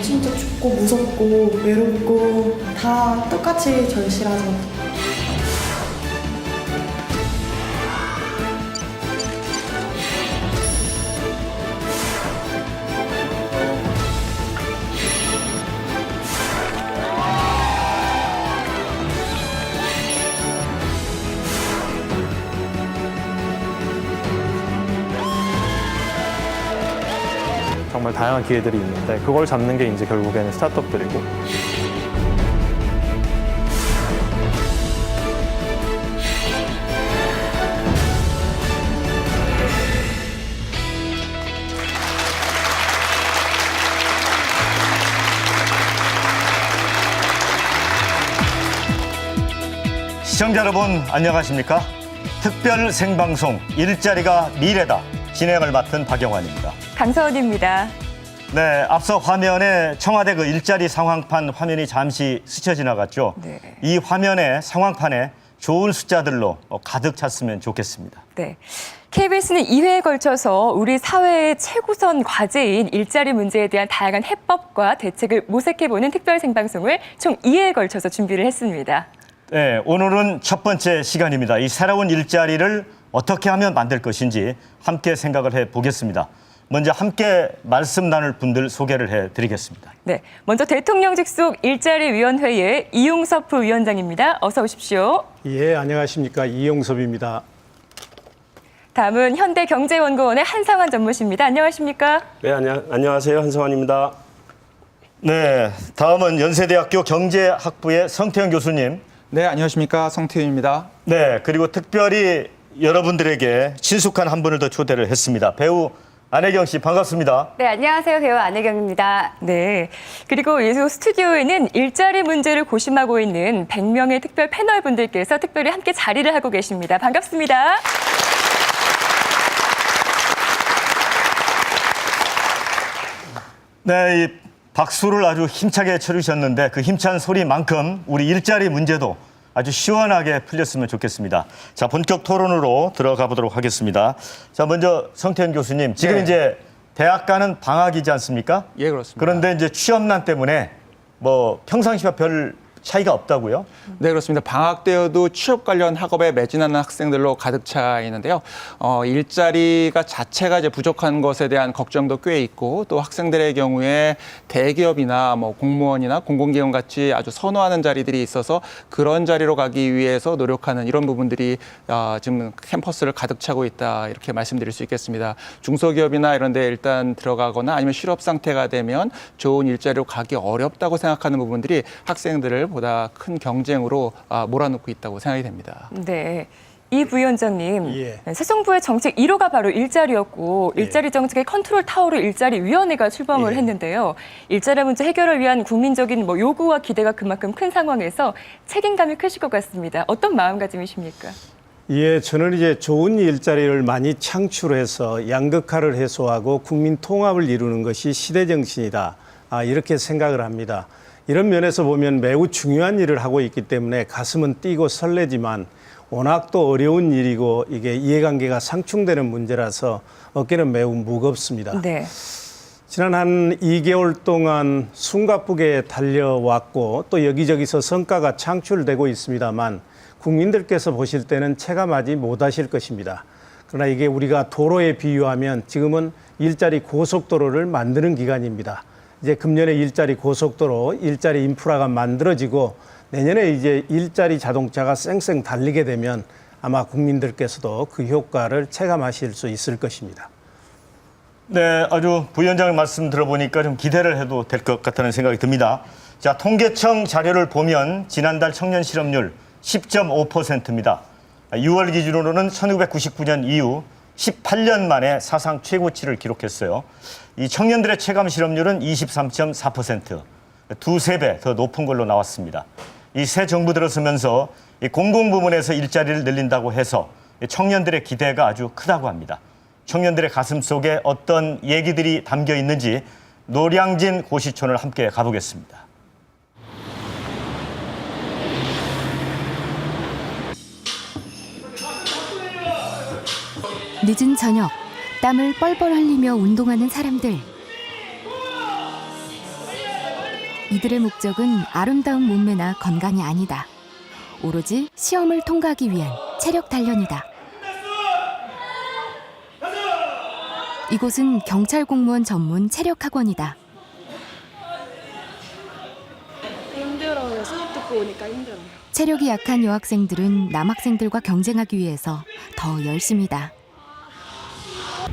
진짜 춥고 무섭고 외롭고 다 똑같이 절실하죠. 정말 다양한 기회들이 있는데 그걸 잡는 게 이제 결국에는 스타트업들이고. 시청자 여러분 안녕하십니까? 특별 생방송 일자리가 미래다 진행을 맡은 박영환입니다. 강서원입니다. 네, 앞서 화면에 청와대 그 일자리 상황판 화면이 잠시 스쳐 지나갔죠. 네. 이 화면에 상황판에 좋은 숫자들로 가득 찼으면 좋겠습니다. 네. KBS는 2회에 걸쳐서 우리 사회의 최우선 과제인 일자리 문제에 대한 다양한 해법과 대책을 모색해보는 특별 생방송을 총 2회에 걸쳐서 준비를 했습니다. 네, 오늘은 첫 번째 시간입니다. 이 새로운 일자리를 어떻게 하면 만들 것인지 함께 생각을 해보겠습니다. 먼저 함께 말씀 나눌 분들 소개를 해드리겠습니다. 네, 먼저 대통령 직속 일자리위원회의 이용섭 부위원장입니다. 어서 오십시오. 예, 안녕하십니까. 이용섭입니다. 다음은 현대경제연구원의 한상환 전무십니다. 안녕하십니까? 네, 안녕하세요. 한성환입니다. 네, 다음은 연세대학교 경제학부의 성태영 교수님. 네, 안녕하십니까. 성태윤입니다. 네, 그리고 특별히 여러분들에게 친숙한 한 분을 더 초대를 했습니다. 배우 안혜경 씨 반갑습니다. 네, 안녕하세요. 배우 안혜경입니다. 네. 그리고 이 스튜디오에는 일자리 문제를 고심하고 있는 100명의 특별 패널 분들께서 특별히 함께 자리를 하고 계십니다. 반갑습니다. 네, 이 박수를 아주 힘차게 쳐주셨는데 그 힘찬 소리만큼 우리 일자리 문제도 아주 시원하게 풀렸으면 좋겠습니다. 자, 본격 토론으로 들어가 보도록 하겠습니다. 자, 먼저 성태현 교수님, 지금 네. 이제 대학 가는 방학이지 않습니까? 예, 그렇습니다. 그런데 이제 취업난 때문에 뭐 평상시와 별 차이가 없다고요? 네, 그렇습니다. 방학 때여도 취업 관련 학업에 매진하는 학생들로 가득 차 있는데요. 일자리가 자체가 이제 부족한 것에 대한 걱정도 꽤 있고 또 학생들의 경우에 대기업이나 뭐 공무원이나 공공기관 같이 아주 선호하는 자리들이 있어서 그런 자리로 가기 위해서 노력하는 이런 부분들이 지금 캠퍼스를 가득 차고 있다 이렇게 말씀드릴 수 있겠습니다. 중소기업이나 이런 데 일단 들어가거나 아니면 실업 상태가 되면 좋은 일자리로 가기 어렵다고 생각하는 부분들이 학생들을 보다 큰 경쟁으로 몰아넣고 있다고 생각이 됩니다. 네. 이 부위원장님, 예. 새 정부의 정책 1호가 바로 일자리였고 일자리 정책의 컨트롤 타워로 일자리위원회가 출범을 했는데요. 일자리 문제 해결을 위한 국민적인 요구와 기대가 그만큼 큰 상황에서 책임감이 크실 것 같습니다. 어떤 마음가짐이십니까? 예, 저는 이제 좋은 일자리를 많이 창출해서 양극화를 해소하고 국민 통합을 이루는 것이 시대 정신이다. 이렇게 생각을 합니다. 이런 면에서 보면 매우 중요한 일을 하고 있기 때문에 가슴은 뛰고 설레지만 워낙 또 어려운 일이고 이게 이해관계가 상충되는 문제라서 어깨는 매우 무겁습니다. 네. 지난 한 2개월 동안 숨가쁘게 달려왔고 또 여기저기서 성과가 창출되고 있습니다만 국민들께서 보실 때는 체감하지 못하실 것입니다. 그러나 이게 우리가 도로에 비유하면 지금은 일자리 고속도로를 만드는 기간입니다. 이제 금년에 일자리 고속도로, 일자리 인프라가 만들어지고 내년에 이제 일자리 자동차가 쌩쌩 달리게 되면 아마 국민들께서도 그 효과를 체감하실 수 있을 것입니다. 네, 아주 부위원장의 말씀 들어보니까 좀 기대를 해도 될 것 같다는 생각이 듭니다. 자, 통계청 자료를 보면 지난달 청년 실업률 10.5%입니다. 6월 기준으로는 1999년 이후 18년 만에 사상 최고치를 기록했어요. 이 청년들의 체감 실업률은 23.4%, 두세 배 더 높은 걸로 나왔습니다. 이 새 정부 들어서면서 이 공공부문에서 일자리를 늘린다고 해서 청년들의 기대가 아주 크다고 합니다. 청년들의 가슴 속에 어떤 얘기들이 담겨 있는지 노량진 고시촌을 함께 가보겠습니다. 늦은 저녁, 땀을 뻘뻘 흘리며 운동하는 사람들. 이들의 목적은 아름다운 몸매나 건강이 아니다. 오로지 시험을 통과하기 위한 체력 단련이다. 이곳은 경찰 공무원 전문 체력학원이다. 힘들어요. 수업 듣고 오니까 힘들어요. 체력이 약한 여학생들은 남학생들과 경쟁하기 위해서 더 열심이다.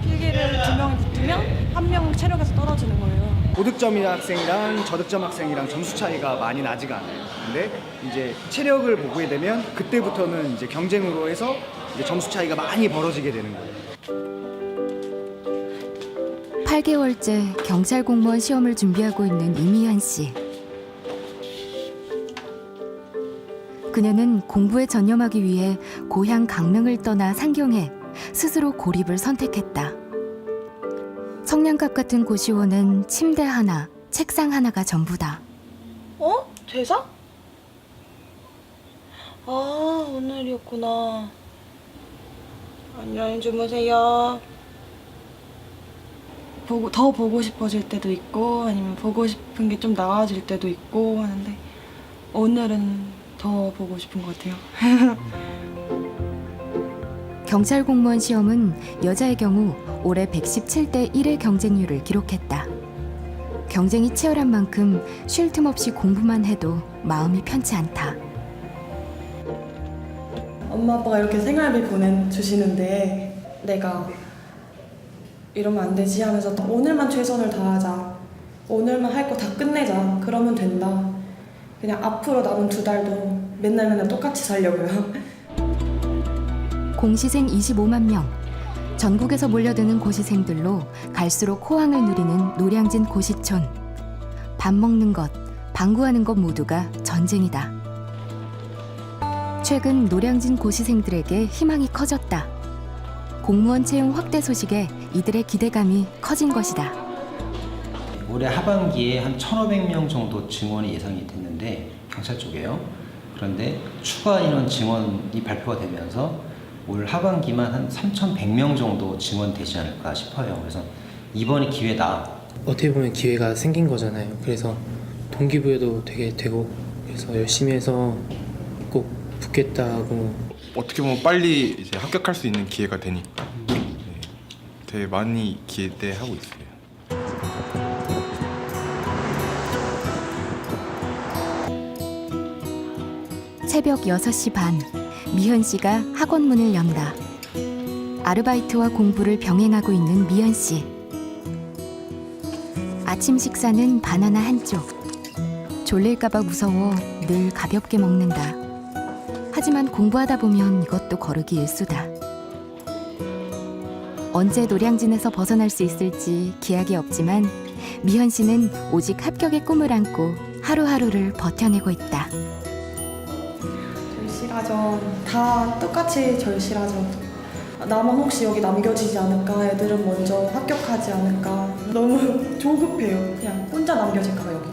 필기를 2명 붙으면 1명 체력에서 떨어지는 거예요. 고득점 학생이랑 저득점 학생이랑 점수 차이가 많이 나지가 않아요. 근데 이제 체력을 보게 되면 그때부터는 이제 경쟁으로 해서 이제 점수 차이가 많이 벌어지게 되는 거예요. 8개월째 경찰 공무원 시험을 준비하고 있는 이미현 씨. 그녀는 공부에 전념하기 위해 고향 강릉을 떠나 상경해 스스로 고립을 선택했다. 성냥갑 같은 고시원은 침대 하나, 책상 하나가 전부다. 어? 퇴사? 아, 오늘이었구나. 안녕히 주무세요. 더 보고 싶어질 때도 있고 아니면 보고 싶은 게 좀 나아질 때도 있고 하는데 오늘은 더 보고 싶은 것 같아요. 경찰 공무원 시험은 여자의 경우 올해 117대 1의 경쟁률을 기록했다. 경쟁이 치열한 만큼 쉴 틈 없이 공부만 해도 마음이 편치 않다. 엄마 아빠가 이렇게 생활비 보내주시는데 내가 이러면 안 되지 하면서 오늘만 최선을 다하자. 오늘만 할 거 다 끝내자. 그러면 된다. 그냥 앞으로 남은 2달도 맨날 똑같이 살려고요. 공시생 25만 명. 전국에서 몰려드는 고시생들로 갈수록 호황을 누리는 노량진 고시촌. 밥 먹는 것, 방구하는 것 모두가 전쟁이다. 최근 노량진 고시생들에게 희망이 커졌다. 공무원 채용 확대 소식에 이들의 기대감이 커진 것이다. 올해 하반기에 한 1,500명 정도 증원이 예상이 됐는데 경찰 쪽에요. 그런데 추가 인원 증원이 발표가 되면서 올 하반기만 한 3,100명 정도 증원되지 않을까 싶어요. 그래서 이번이 기회다. 어떻게 보면 기회가 생긴 거잖아요. 그래서 동기부여도 되게 되고 그래서 열심히 해서 꼭 붙겠다고. 어떻게 보면 빨리 이제 합격할 수 있는 기회가 되니까 되게 많이 기대하고 있어요. 새벽 6시 반, 미현 씨가 학원 문을 연다. 아르바이트와 공부를 병행하고 있는 미현 씨. 아침 식사는 바나나 한 쪽. 졸릴까봐 무서워 늘 가볍게 먹는다. 하지만 공부하다 보면 이것도 거르기 일수다. 언제 노량진에서 벗어날 수 있을지 기약이 없지만 미현 씨는 오직 합격의 꿈을 안고 하루하루를 버텨내고 있다. 절실하죠. 다 똑같이 절실하죠. 나만 혹시 여기 남겨지지 않을까? 애들은 먼저 합격하지 않을까? 너무 조급해요. 그냥 혼자 남겨질까 봐 여기.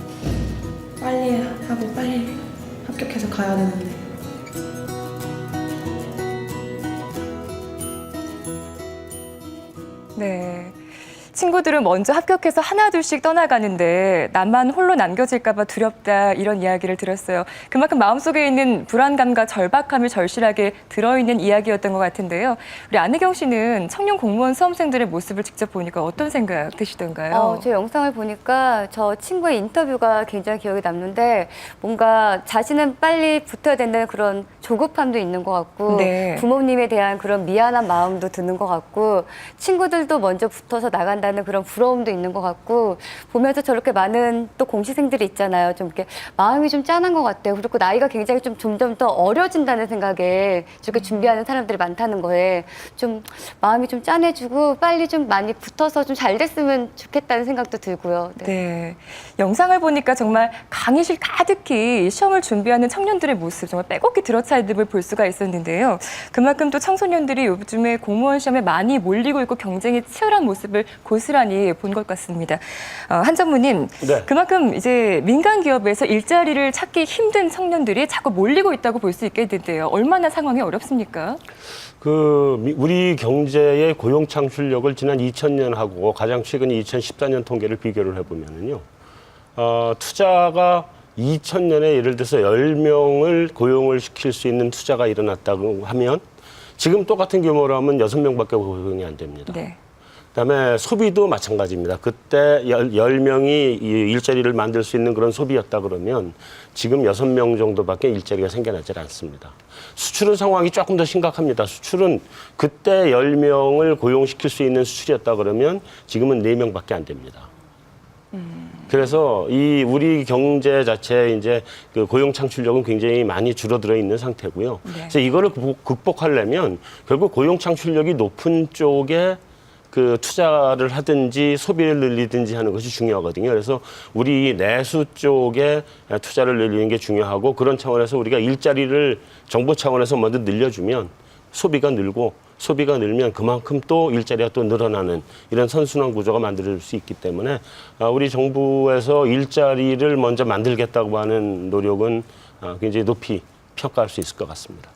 빨리 하고 빨리 합격해서 가야 되는데. 네. 친구들은 먼저 합격해서 하나둘씩 떠나가는데 나만 홀로 남겨질까 봐 두렵다 이런 이야기를 들었어요. 그만큼 마음속에 있는 불안감과 절박함이 절실하게 들어있는 이야기였던 것 같은데요. 우리 안혜경 씨는 청년 공무원 수험생들의 모습을 직접 보니까 어떤 생각 드시던가요? 저 영상을 보니까 저 친구의 인터뷰가 굉장히 기억에 남는데 뭔가 자신은 빨리 붙어야 된다는 그런 조급함도 있는 것 같고 네. 부모님에 대한 그런 미안한 마음도 드는 것 같고 친구들도 먼저 붙어서 나간다는 그런 부러움도 있는 것 같고 보면서 저렇게 많은 또 공시생들이 있잖아요. 좀 이렇게 마음이 좀 짠한 것 같아요. 그리고 나이가 굉장히 좀 점점 더 어려진다는 생각에 저렇게 준비하는 사람들이 많다는 거에 좀 마음이 좀 짠해지고 빨리 좀 많이 붙어서 좀 잘 됐으면 좋겠다는 생각도 들고요. 네. 네. 영상을 보니까 정말 강의실 가득히 시험을 준비하는 청년들의 모습 정말 빼곡히 들어차 있는 걸 볼 수가 있었는데요. 그만큼 또 청소년들이 요즘에 공무원 시험에 많이 몰리고 있고 경쟁이 치열한 모습을 고스란히 본 것 같습니다. 한 전무님, 네. 그만큼 이제 민간 기업에서 일자리를 찾기 힘든 청년들이 자꾸 몰리고 있다고 볼 수 있겠는데요. 얼마나 상황이 어렵습니까? 우리 경제의 고용 창출력을 지난 2000년하고 가장 최근 2014년 통계를 비교를 해보면은요. 투자가 2000년에 예를 들어서 10명을 고용을 시킬 수 있는 투자가 일어났다고 하면 지금 똑같은 규모로 하면 6명밖에 고용이 안 됩니다. 네. 그다음에 소비도 마찬가지입니다. 그때 10명이 일자리를 만들 수 있는 그런 소비였다 그러면 지금 6명 정도밖에 일자리가 생겨나지 않습니다. 수출은 상황이 조금 더 심각합니다. 수출은 그때 10명을 고용시킬 수 있는 수출이었다 그러면 지금은 4명밖에 안 됩니다. 그래서 이 우리 경제 자체에 이제 그 고용 창출력은 굉장히 많이 줄어들어 있는 상태고요. 네. 그래서 이거를 극복하려면 결국 고용 창출력이 높은 쪽에 그 투자를 하든지 소비를 늘리든지 하는 것이 중요하거든요. 그래서 우리 내수 쪽에 투자를 늘리는 게 중요하고 그런 차원에서 우리가 일자리를 정부 차원에서 먼저 늘려주면 소비가 늘고 소비가 늘면 그만큼 또 일자리가 또 늘어나는 이런 선순환 구조가 만들 수 있기 때문에 우리 정부에서 일자리를 먼저 만들겠다고 하는 노력은 굉장히 높이 평가할 수 있을 것 같습니다.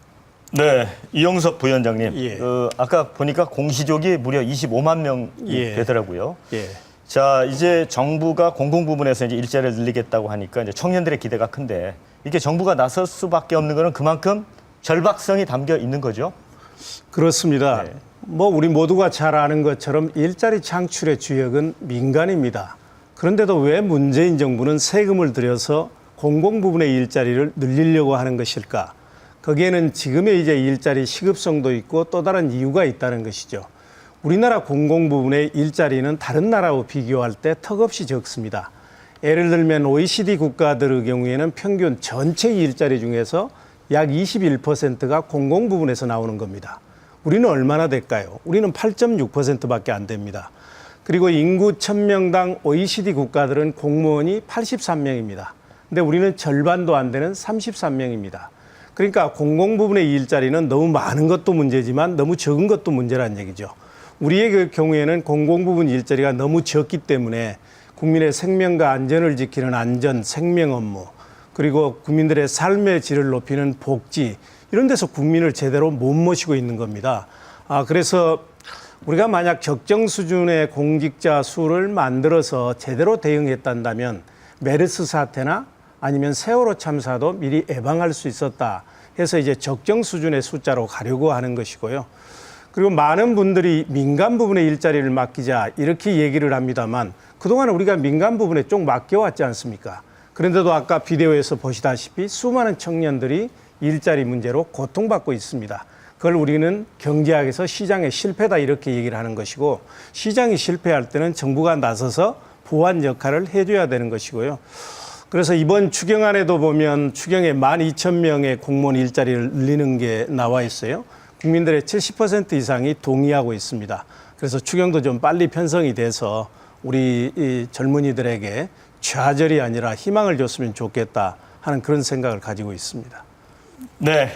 네, 이용섭 부위원장님. 예. 아까 보니까 공시족이 무려 25만 명이 예. 되더라고요. 예. 자, 이제 정부가 공공 부문에서 이제 일자리를 늘리겠다고 하니까 이제 청년들의 기대가 큰데 이게 정부가 나설 수밖에 없는 거는 그만큼 절박성이 담겨 있는 거죠. 그렇습니다. 네. 뭐 우리 모두가 잘 아는 것처럼 일자리 창출의 주역은 민간입니다. 그런데도 왜 문재인 정부는 세금을 들여서 공공 부분의 일자리를 늘리려고 하는 것일까? 거기에는 지금의 이제 일자리 시급성도 있고 또 다른 이유가 있다는 것이죠. 우리나라 공공 부분의 일자리는 다른 나라와 비교할 때 턱없이 적습니다. 예를 들면 OECD 국가들의 경우에는 평균 전체 일자리 중에서 약 21%가 공공 부분에서 나오는 겁니다. 우리는 얼마나 될까요? 우리는 8.6%밖에 안 됩니다. 그리고 인구 1000명당 OECD 국가들은 공무원이 83명입니다. 근데 우리는 절반도 안 되는 33명입니다. 그러니까 공공 부분의 일자리는 너무 많은 것도 문제지만 너무 적은 것도 문제라는 얘기죠. 우리의 그 경우에는 공공 부분 일자리가 너무 적기 때문에 국민의 생명과 안전을 지키는 안전, 생명 업무, 그리고 국민들의 삶의 질을 높이는 복지, 이런 데서 국민을 제대로 못 모시고 있는 겁니다. 그래서 우리가 만약 적정 수준의 공직자 수를 만들어서 제대로 대응했단다면 메르스 사태나 아니면 세월호 참사도 미리 예방할 수 있었다 해서 이제 적정 수준의 숫자로 가려고 하는 것이고요. 그리고 많은 분들이 민간 부분의 일자리를 맡기자 이렇게 얘기를 합니다만 그동안 우리가 민간 부분에 좀 맡겨왔지 않습니까? 그런데도 아까 비디오에서 보시다시피 수많은 청년들이 일자리 문제로 고통받고 있습니다. 그걸 우리는 경제학에서 시장의 실패다 이렇게 얘기를 하는 것이고 시장이 실패할 때는 정부가 나서서 보완 역할을 해줘야 되는 것이고요. 그래서 이번 추경안에도 보면 추경에 12,000명의 공무원 일자리를 늘리는 게 나와 있어요. 국민들의 70% 이상이 동의하고 있습니다. 그래서 추경도 좀 빨리 편성이 돼서 우리 이 젊은이들에게 좌절이 아니라 희망을 줬으면 좋겠다 하는 그런 생각을 가지고 있습니다. 네.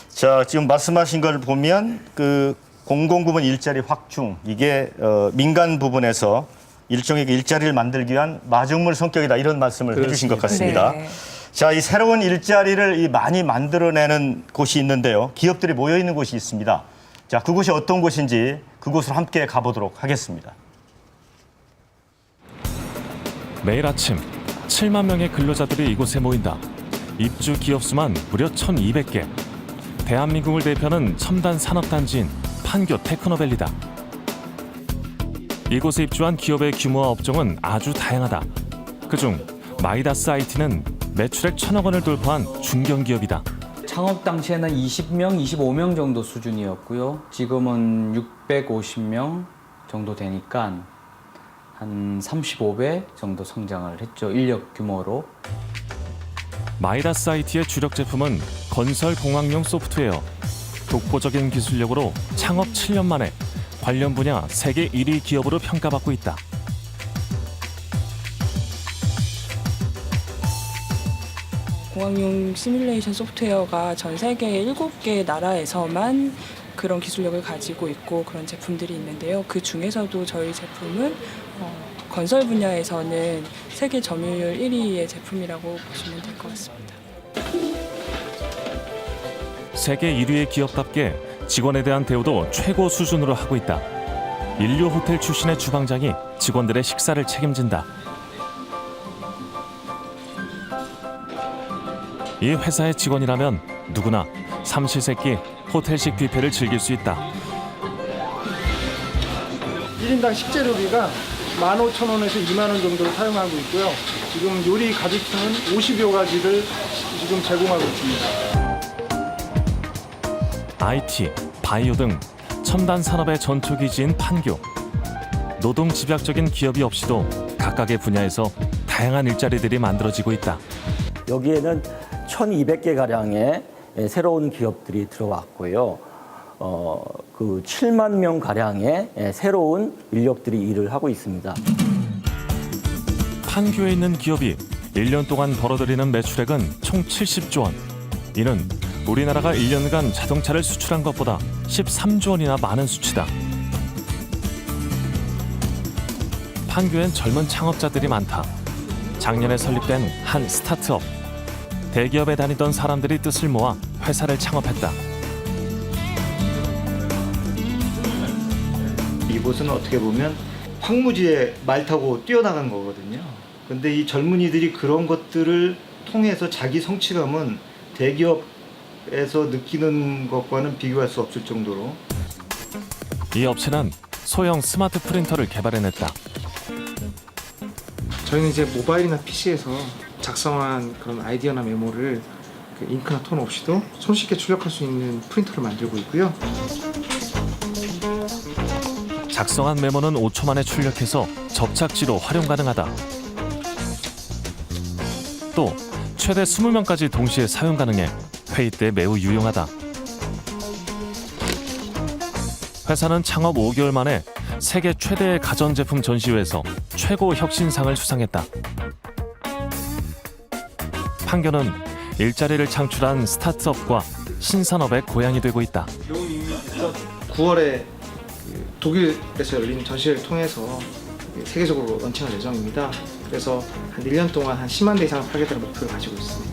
자, 지금 말씀하신 걸 보면 그 공공 부문 일자리 확충 이게 민간 부분에서 일종의 일자리를 만들기 위한 마중물 성격이다 이런 말씀을 해주신 것 같습니다. 네. 자, 이 새로운 일자리를 많이 만들어내는 곳이 있는데요. 기업들이 모여 있는 곳이 있습니다. 자, 그곳이 어떤 곳인지 그곳으로 함께 가보도록 하겠습니다. 매일 아침 7만 명의 근로자들이 이곳에 모인다. 입주 기업 수만 무려 1,200개. 대한민국을 대표하는 첨단 산업단지인 판교 테크노밸리다. 이곳에 입주한 기업의 규모와 업종은 아주 다양하다. 그중 마이다스 IT는 매출액 1,000억 원을 돌파한 중견기업이다. 창업 당시에는 20명, 25명 정도 수준이었고요. 지금은 650명 정도 되니까 한 35배 정도 성장을 했죠. 인력 규모로. 마이다스 IT의 주력 제품은 건설 공학용 소프트웨어. 독보적인 기술력으로 창업 7년 만에 관련 분야 세계 1위 기업으로 평가받고 있다. 공학용 시뮬레이션 소프트웨어가 전 세계 7개 나라에서만 그런 기술력을 가지고 있고 그런 제품들이 있는데요. 그 중에서도 저희 제품은 건설 분야에서는 세계 점유율 1위의 제품이라고 보시면 될 것 같습니다. 세계 1위의 기업답게 직원에 대한 대우도 최고 수준으로 하고 있다. 인류 호텔 출신의 주방장이 직원들의 식사를 책임진다. 이 회사의 직원이라면 누구나 삼시세끼 호텔식 뷔페를 즐길 수 있다. 1인당 식재료비가 15,000원에서 2만 원 정도를 사용하고 있고요. 지금 요리 가짓수는 50여 가지를 지금 제공하고 있습니다. IT, 바이오 등 첨단 산업의 전초기지인 판교. 노동 집약적인 기업이 없이도 각각의 분야에서 다양한 일자리들이 만들어지고 있다. 여기에는 1,200개 가량의 새로운 기업들이 들어왔고요. 그 7만 명 가량의 새로운 인력들이 일을 하고 있습니다. 판교에 있는 기업이 1년 동안 벌어들이는 매출액은 총 70조 원. 이는 우리나라가 1년간 자동차를 수출한 것보다 13조 원이나 많은 수치다. 판교엔 젊은 창업자들이 많다. 작년에 설립된 한 스타트업. 대기업에 다니던 사람들이 뜻을 모아 회사를 창업했다. 이곳은 어떻게 보면 황무지에 말 타고 뛰어나간 거거든요. 근데 이 젊은이들이 그런 것들을 통해서 자기 성취감은 대기업에서 느끼는 것과는 비교할 수 없을 정도로. 이 업체는 소형 스마트 프린터를 개발해냈다. 저희는 이제 모바일이나 PC에서 작성한 그런 아이디어나 메모를 그 잉크나 톤 없이도 손쉽게 출력할 수 있는 프린터를 만들고 있고요. 작성한 메모는 5초 만에 출력해서 접착지로 활용 가능하다. 또 최대 20명까지 동시에 사용 가능해 회의 때 매우 유용하다. 회사는 창업 5개월 만에 세계 최대의 가전제품 전시회에서 최고 혁신상을 수상했다. 판교는 일자리를 창출한 스타트업과 신산업의 고향이 되고 있다. 9월에 독일에서 열린 전시회를 통해서 세계적으로 런칭할 예정입니다. 그래서 한 1년 동안 한 10만 대 이상을 팔겠다는 목표를 가지고 있습니다.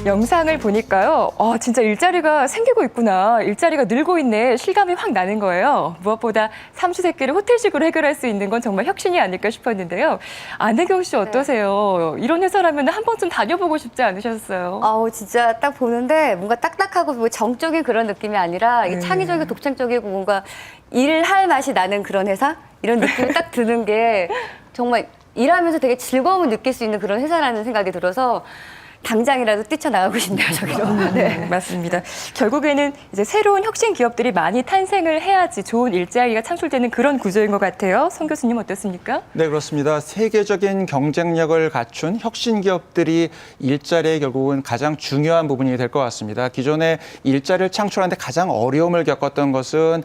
영상을 보니까요. 진짜 일자리가 생기고 있구나. 일자리가 늘고 있네. 실감이 확 나는 거예요. 무엇보다 삼시세끼를 호텔식으로 해결할 수 있는 건 정말 혁신이 아닐까 싶었는데요. 안혜경 씨 어떠세요? 이런 회사라면 한 번쯤 다녀보고 싶지 않으셨어요? 진짜 딱 보는데 뭔가 딱딱하고 뭐 정적인 그런 느낌이 아니라 이게 창의적이고 독창적이고 뭔가 일할 맛이 나는 그런 회사? 이런 느낌이 딱 드는 게 정말 일하면서 되게 즐거움을 느낄 수 있는 그런 회사라는 생각이 들어서 당장이라도 뛰쳐나가고 싶네요, 저기로. 네. 맞습니다. 결국에는 이제 새로운 혁신 기업들이 많이 탄생을 해야지 좋은 일자리가 창출되는 그런 구조인 것 같아요. 송 교수님 어떻습니까? 네, 그렇습니다. 세계적인 경쟁력을 갖춘 혁신 기업들이 일자리에 결국은 가장 중요한 부분이 될 것 같습니다. 기존에 일자리를 창출하는데 가장 어려움을 겪었던 것은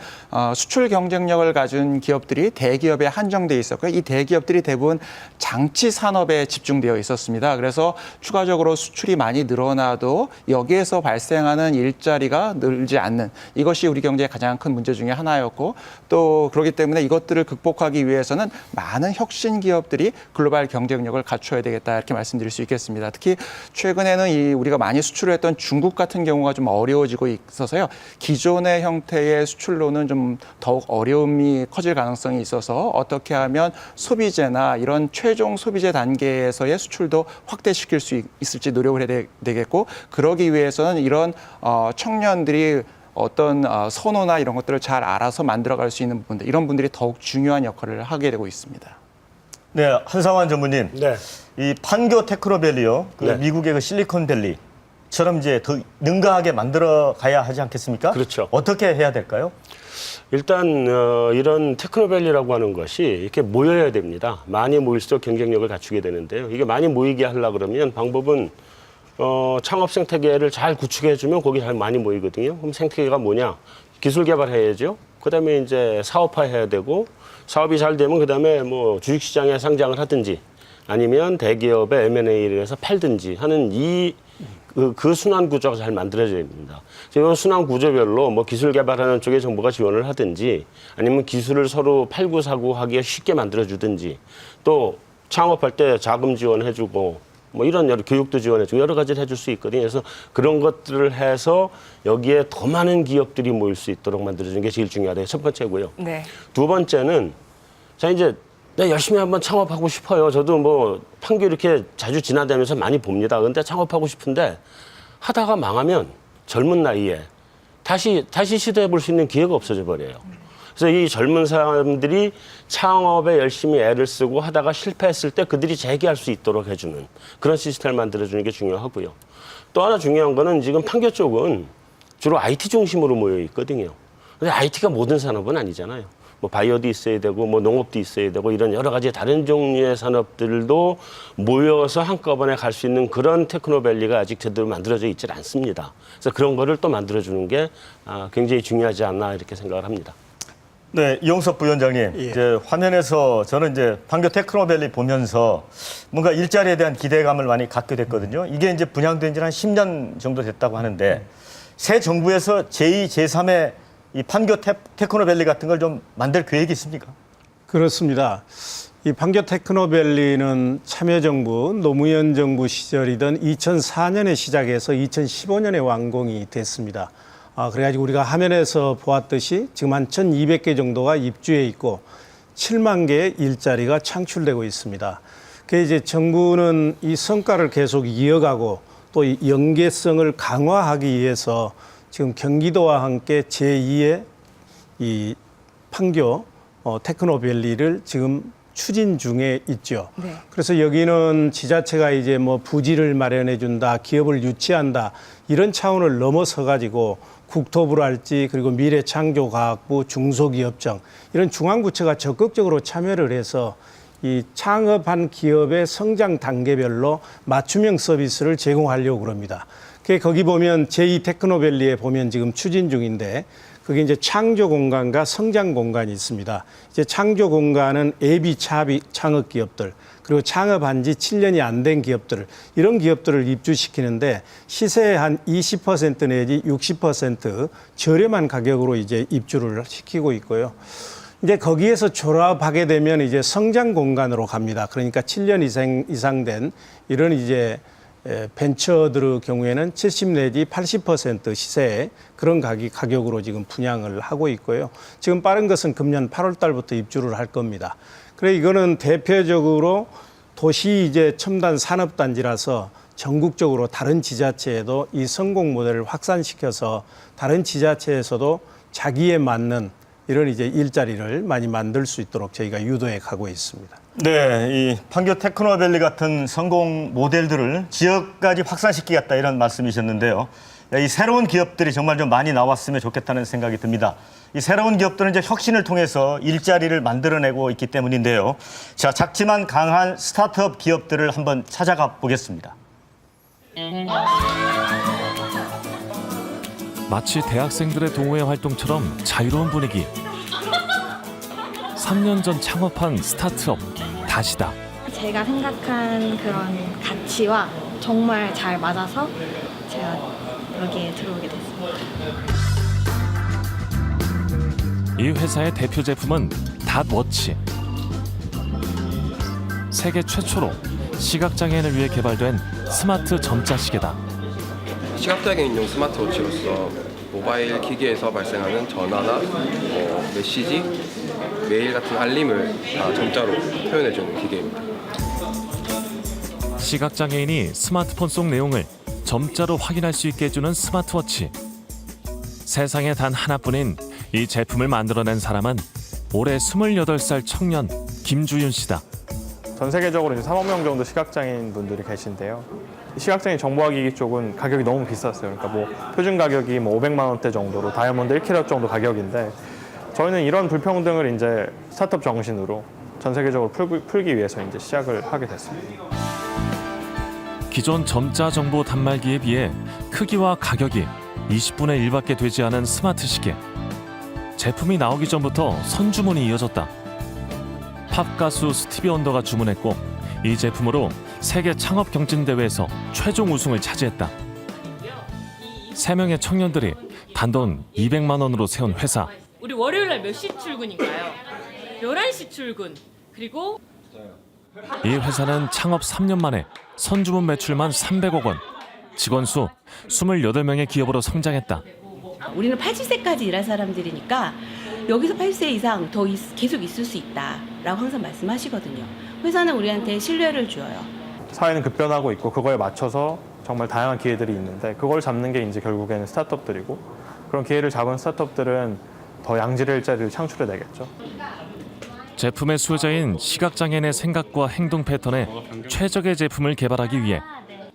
수출 경쟁력을 가진 기업들이 대기업에 한정돼 있었고요. 이 대기업들이 대부분 장치 산업에 집중되어 있었습니다. 그래서 추가적으로 수출이 많이 늘어나도 여기에서 발생하는 일자리가 늘지 않는 이것이 우리 경제의 가장 큰 문제 중에 하나였고 또 그렇기 때문에 이것들을 극복하기 위해서는 많은 혁신 기업들이 글로벌 경쟁력을 갖춰야 되겠다 이렇게 말씀드릴 수 있겠습니다. 특히 최근에는 우리가 많이 수출을 했던 중국 같은 경우가 좀 어려워지고 있어서요. 기존의 형태의 수출로는 좀 더욱 어려움이 커질 가능성이 있어서 어떻게 하면 소비재나 이런 최종 소비재 단계에서의 수출도 확대시킬 수 있을지 노력을 해야 되겠고 그러기 위해서는 이런 청년들이 어떤 선호나 이런 것들을 잘 알아서 만들어갈 수 있는 분들 이런 분들이 더욱 중요한 역할을 하게 되고 있습니다. 네, 한상환 전무님. 네. 이 판교 테크노밸리요. 네. 미국의 그 실리콘밸리처럼 이제 더 능가하게 만들어 가야 하지 않겠습니까? 그렇죠. 어떻게 해야 될까요? 일단 이런 테크노밸리라고 하는 것이 이렇게 모여야 됩니다. 많이 모일수록 경쟁력을 갖추게 되는데요. 이게 많이 모이게 하려고 그러면 방법은 창업 생태계를 잘 구축해주면 거기 잘 많이 모이거든요. 그럼 생태계가 뭐냐? 기술 개발해야죠. 그다음에 이제 사업화해야 되고 사업이 잘 되면 그다음에 뭐 주식시장에 상장을 하든지 아니면 대기업의 M&A를 해서 팔든지 하는 그 순환 구조가 잘 만들어져야 됩니다. 이 순환 구조별로 뭐 기술 개발하는 쪽에 정부가 지원을 하든지 아니면 기술을 서로 팔고 사고 하기가 쉽게 만들어주든지 또 창업할 때 자금 지원해주고 뭐 이런 여러 교육도 지원해주고 여러 가지를 해줄 수 있거든요. 그래서 그런 것들을 해서 여기에 더 많은 기업들이 모일 수 있도록 만들어주는 게 제일 중요하다. 첫 번째고요. 네. 두 번째는 자 이제 네, 열심히 한번 창업하고 싶어요. 저도 뭐 판교 이렇게 자주 지나다니면서 많이 봅니다. 근데 창업하고 싶은데 하다가 망하면 젊은 나이에 다시 시도해 볼 수 있는 기회가 없어져 버려요. 그래서 이 젊은 사람들이 창업에 열심히 애를 쓰고 하다가 실패했을 때 그들이 재기할 수 있도록 해주는 그런 시스템을 만들어주는 게 중요하고요. 또 하나 중요한 거는 지금 판교 쪽은 주로 IT 중심으로 모여 있거든요. 근데 IT가 모든 산업은 아니잖아요. 뭐 바이오도 있어야 되고 뭐 농업도 있어야 되고 이런 여러 가지 다른 종류의 산업들도 모여서 한꺼번에 갈 수 있는 그런 테크노밸리가 아직 제대로 만들어져 있질 않습니다. 그래서 그런 거를 또 만들어주는 게 굉장히 중요하지 않나 이렇게 생각을 합니다. 네, 이용섭 부위원장님, 이제 화면에서 저는 이제 판교 테크노밸리 보면서 뭔가 일자리에 대한 기대감을 많이 갖게 됐거든요. 이게 이제 분양된 지 한 10년 정도 됐다고 하는데 새 정부에서 제2, 제3의 이 판교 테크노밸리 같은 걸 좀 만들 계획이 있습니까? 그렇습니다. 이 판교 테크노밸리는 참여정부, 노무현 정부 시절이던 2004년에 시작해서 2015년에 완공이 됐습니다. 그래가지고 우리가 화면에서 보았듯이 지금 한 1,200개 정도가 입주해 있고 7만 개의 일자리가 창출되고 있습니다. 그 이제 정부는 이 성과를 계속 이어가고 또 이 연계성을 강화하기 위해서 지금 경기도와 함께 제2의 이 판교 테크노밸리를 지금 추진 중에 있죠. 네. 그래서 여기는 지자체가 이제 뭐 부지를 마련해 준다, 기업을 유치한다 이런 차원을 넘어서 가지고 국토부랄지 그리고 미래창조과학부, 중소기업청 이런 중앙부처가 적극적으로 참여를 해서 이 창업한 기업의 성장 단계별로 맞춤형 서비스를 제공하려고 그럽니다. 거기 보면 제2 테크노밸리에 보면 지금 추진 중인데 그게 이제 창조 공간과 성장 공간이 있습니다. 이제 창조 공간은 예비 창업 기업들 그리고 창업한 지 7년이 안 된 기업들 이런 기업들을 입주시키는데 시세의 한 20% 내지 60% 저렴한 가격으로 이제 입주를 시키고 있고요. 이제 거기에서 졸업하게 되면 이제 성장 공간으로 갑니다. 그러니까 7년 이상 된 이런 이제 벤처들의 경우에는 70 내지 80% 시세의 그런 가격으로 지금 분양을 하고 있고요. 지금 빠른 것은 금년 8월 달부터 입주를 할 겁니다. 그래 이거는 대표적으로 도시 이제 첨단 산업단지라서 전국적으로 다른 지자체에도 이 성공 모델을 확산시켜서 다른 지자체에서도 자기에 맞는 이런 이제 일자리를 많이 만들 수 있도록 저희가 유도해 가고 있습니다. 네, 이 판교 테크노밸리 같은 성공 모델들을 지역까지 확산시키겠다 이런 말씀이셨는데요. 이 새로운 기업들이 정말 좀 많이 나왔으면 좋겠다는 생각이 듭니다. 이 새로운 기업들은 이제 혁신을 통해서 일자리를 만들어내고 있기 때문인데요. 자, 작지만 강한 스타트업 기업들을 한번 찾아가 보겠습니다. 마치 대학생들의 동호회 활동처럼 자유로운 분위기. 3년 전 창업한 스타트업 다시다. 제가 생각한 그런 가치와 정말 잘 맞아서 제가 여기에 들어오게 됐습니다. 이 회사의 대표 제품은 닷워치. 세계 최초로 시각장애인을 위해 개발된 스마트 점자시계다. 시각장애인용 스마트워치로서 모바일 기기에서 발생하는 전화나 메시지, 메일 같은 알림을 다 점자로 표현해주는 기계입니다. 시각장애인이 스마트폰 속 내용을 점자로 확인할 수 있게 해주는 스마트워치. 세상에 단 하나뿐인 이 제품을 만들어낸 사람은 올해 28살 청년 김주윤 씨다. 전 세계적으로 이제 3억 명 정도 시각장애인 분들이 계신데요. 시각장애인 정보화기기 쪽은 가격이 너무 비쌌어요. 그러니까 뭐 표준 가격이 뭐 500만 원대 정도로 다이아몬드 1캐럿 정도 가격인데 저희는 이런 불평등을 이제 스타트업 정신으로 전 세계적으로 풀기 위해서 이제 시작을 하게 됐습니다. 기존 점자 정보 단말기에 비해 크기와 가격이 20분의 1밖에 되지 않은 스마트 시계. 제품이 나오기 전부터 선주문이 이어졌다. 팝 가수 스티비 원더가 주문했고 이 제품으로 세계 창업 경진 대회에서 최종 우승을 차지했다. 3명의 청년들이 단돈 200만 원으로 세운 회사. 우리 월요일 날 몇 시 출근인가요? 11시 출근. 그리고 이 회사는 창업 3년 만에 선주문 매출만 300억 원, 직원 수 28명의 기업으로 성장했다. 우리는 80세까지 일할 사람들이니까 여기서 80세 이상 더 계속 있을 수 있다라고 항상 말씀하시거든요. 회사는 우리한테 신뢰를 줘요. 사회는 급변하고 있고 그거에 맞춰서 정말 다양한 기회들이 있는데 그걸 잡는 게 이제 결국에는 스타트업들이고 그런 기회를 잡은 스타트업들은 더 양질의 일자리를 창출해내겠죠. 제품의 수요자인 시각장애인의 생각과 행동 패턴에 최적의 제품을 개발하기 위해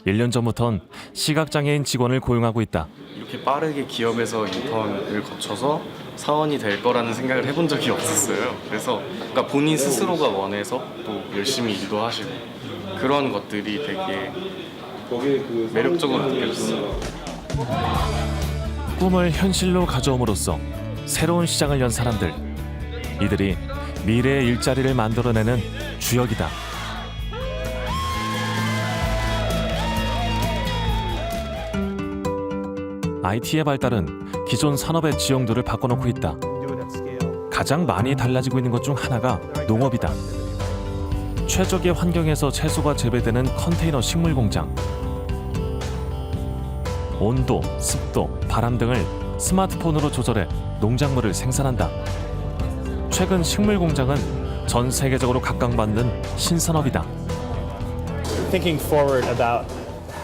1년 전부턴 시각장애인 직원을 고용하고 있다. 이렇게 빠르게 기업에서 인턴을 거쳐서 사원이 될 거라는 생각을 해본 적이 없었어요. 그래서 그러니까 본인 스스로가 원해서 또 열심히 일도 하시고 그런 것들이 되게 매력적으로 느껴졌어요. 꿈을 현실로 가져옴으로써 새로운 시장을 연 사람들. 이들이 미래의 일자리를 만들어내는 주역이다. IT의 발달은 기존 산업의 지형도를 바꿔놓고 있다. 가장 많이 달라지고 있는 것 중 하나가 농업이다. 최적의 환경에서 채소가 재배되는 컨테이너 식물 공장. 온도, 습도, 바람 등을 스마트폰으로 조절해 농작물을 생산한다. 최근 식물 공장은 전 세계적으로 각광받는 신산업이다. Thinking forward about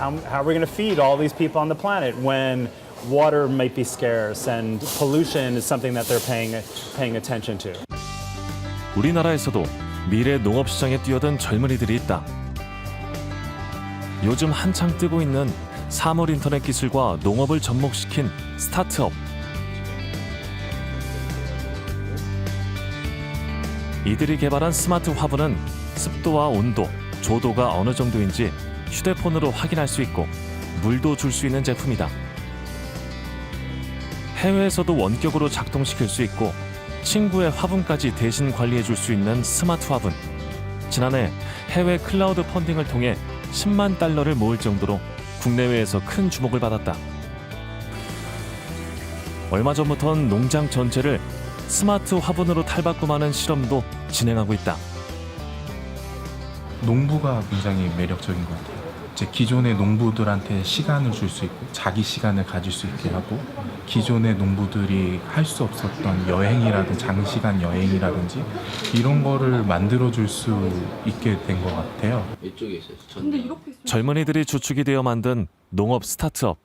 how we're going to feed all these people on the planet when water might be scarce and pollution is something that they're paying attention to. 우리나라에서도 미래 농업 시장에 뛰어든 젊은이들이 있다. 요즘 한창 뜨고 있는 사물 인터넷 기술과 농업을 접목시킨 스타트업. 이들이 개발한 스마트 화분은 습도와 온도, 조도가 어느 정도인지 휴대폰으로 확인할 수 있고 물도 줄 수 있는 제품이다. 해외에서도 원격으로 작동시킬 수 있고 친구의 화분까지 대신 관리해 줄 수 있는 스마트 화분. 지난해 해외 클라우드 펀딩을 통해 10만 달러를 모을 정도로 국내외에서 큰 주목을 받았다. 얼마 전부터는 농장 전체를 스마트 화분으로 탈바꿈하는 실험도 진행하고 있다. 농부가 굉장히 매력적인 것 같아요. 이제 기존의 농부들한테 시간을 줄 수 있고 자기 시간을 가질 수 있게 하고 기존의 농부들이 할 수 없었던 여행이라든지 장시간 여행이라든지 이런 거를 만들어줄 수 있게 된 것 같아요. 젊은이들이 주축이 되어 만든 농업 스타트업.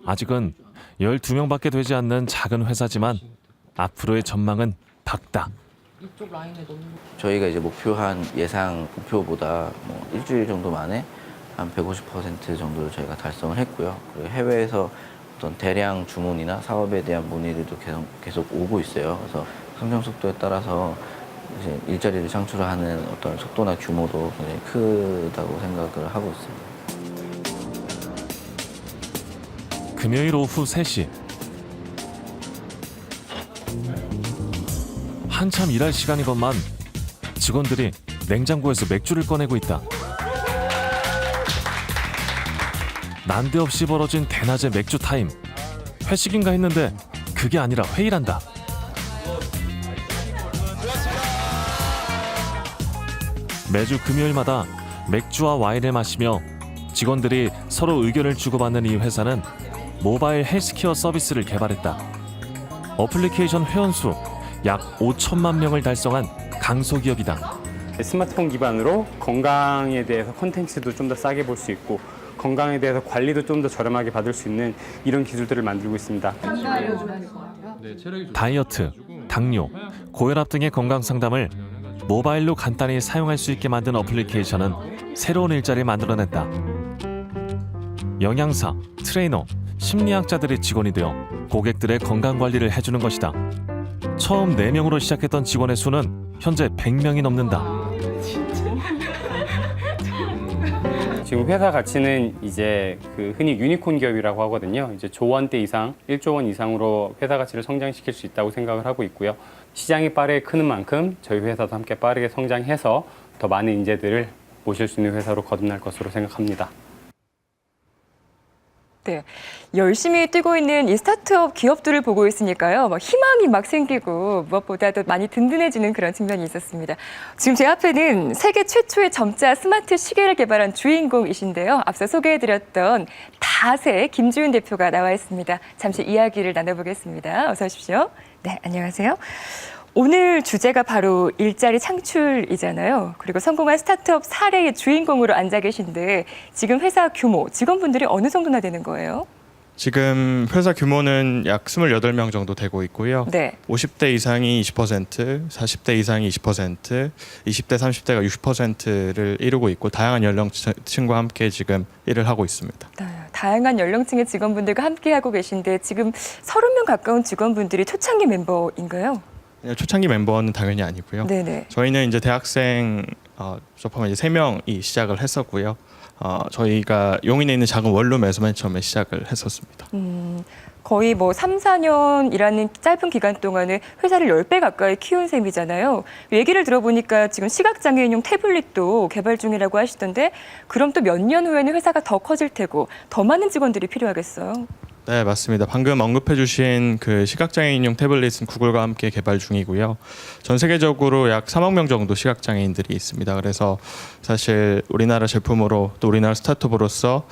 아직은 12명밖에 되지 않는 작은 회사지만 앞으로의 전망은 밝다. 저희가 이제 목표한 예상 목표보다 일주일 정도 만에 한 150% 정도를 저희가 달성을 했고요. 그리고 해외에서 어떤 대량 주문이나 사업에 대한 문의들도 계속 오고 있어요. 그래서 성장 속도에 따라서 이제 일자리를 창출하는 어떤 속도나 규모도 굉장히 크다고 생각을 하고 있습니다. 금요일 오후 3시. 한참 일할 시간이건만 직원들이 냉장고에서 맥주를 꺼내고 있다. 난데없이 벌어진 대낮의 맥주 타임. 회식인가 했는데 그게 아니라 회의란다. 매주 금요일마다 맥주와 와인을 마시며 직원들이 서로 의견을 주고받는 이 회사는 모바일 헬스케어 서비스를 개발했다. 어플리케이션 회원수 약 5천만 명을 달성한 강소기업이다. 스마트폰 기반으로 건강에 대해서 콘텐츠도 좀 더 싸게 볼 수 있고 건강에 대해서 관리도 좀 더 저렴하게 받을 수 있는 이런 기술들을 만들고 있습니다. 다이어트, 당뇨, 고혈압 등의 건강 상담을 모바일로 간단히 사용할 수 있게 만든 어플리케이션은 새로운 일자리를 만들어냈다. 영양사, 트레이너, 심리학자들이 직원이 되어 고객들의 건강 관리를 해주는 것이다. 처음 4명으로 시작했던 직원의 수는 현재 100명이 넘는다. 지금 회사 가치는 이제 그 흔히 유니콘 기업이라고 하거든요. 이제 조 원대 이상, 1조 원 이상으로 회사 가치를 성장시킬 수 있다고 생각을 하고 있고요. 시장이 빠르게 크는 만큼 저희 회사도 함께 빠르게 성장해서 더 많은 인재들을 모실 수 있는 회사로 거듭날 것으로 생각합니다. 네, 열심히 뛰고 있는 이 스타트업 기업들을 보고 있으니까요. 막 희망이 막 생기고 무엇보다도 많이 든든해지는 그런 측면이 있었습니다. 지금 제 앞에는 세계 최초의 점자 스마트 시계를 개발한 주인공이신데요. 앞서 소개해드렸던 다세 김주윤 대표가 나와 있습니다. 잠시 이야기를 나눠보겠습니다. 어서 오십시오. 네, 안녕하세요. 오늘 주제가 바로 일자리 창출이잖아요. 그리고 성공한 스타트업 사례의 주인공으로 앉아 계신데 지금 회사 규모, 직원분들이 어느 정도나 되는 거예요? 지금 회사 규모는 약 28명 정도 되고 있고요. 네. 50대 이상이 20%, 40대 이상이 20%, 20대, 30대가 60%를 이루고 있고 다양한 연령층과 함께 지금 일을 하고 있습니다. 다양한 연령층의 직원분들과 함께 하고 계신데 지금 30명 가까운 직원분들이 초창기 멤버인가요? 초창기 멤버는 당연히 아니고요. 네네. 저희는 이제 대학생 접하면 이제 3명이 시작을 했었고요. 저희가 용인에 있는 작은 원룸에서 맨 처음에 시작을 했었습니다. 거의 뭐 3, 4년이라는 짧은 기간 동안에 회사를 10배 가까이 키운 셈이잖아요. 얘기를 들어보니까 지금 시각장애인용 태블릿도 개발 중이라고 하시던데 그럼 또 몇 년 후에는 회사가 더 커질 테고 더 많은 직원들이 필요하겠어요. 네, 맞습니다. 방금 언급해 주신 그 시각장애인용 태블릿은 구글과 함께 개발 중이고요. 전 세계적으로 약 3억 명 정도 시각장애인들이 있습니다. 그래서 사실 우리나라 제품으로 또 우리나라 스타트업으로서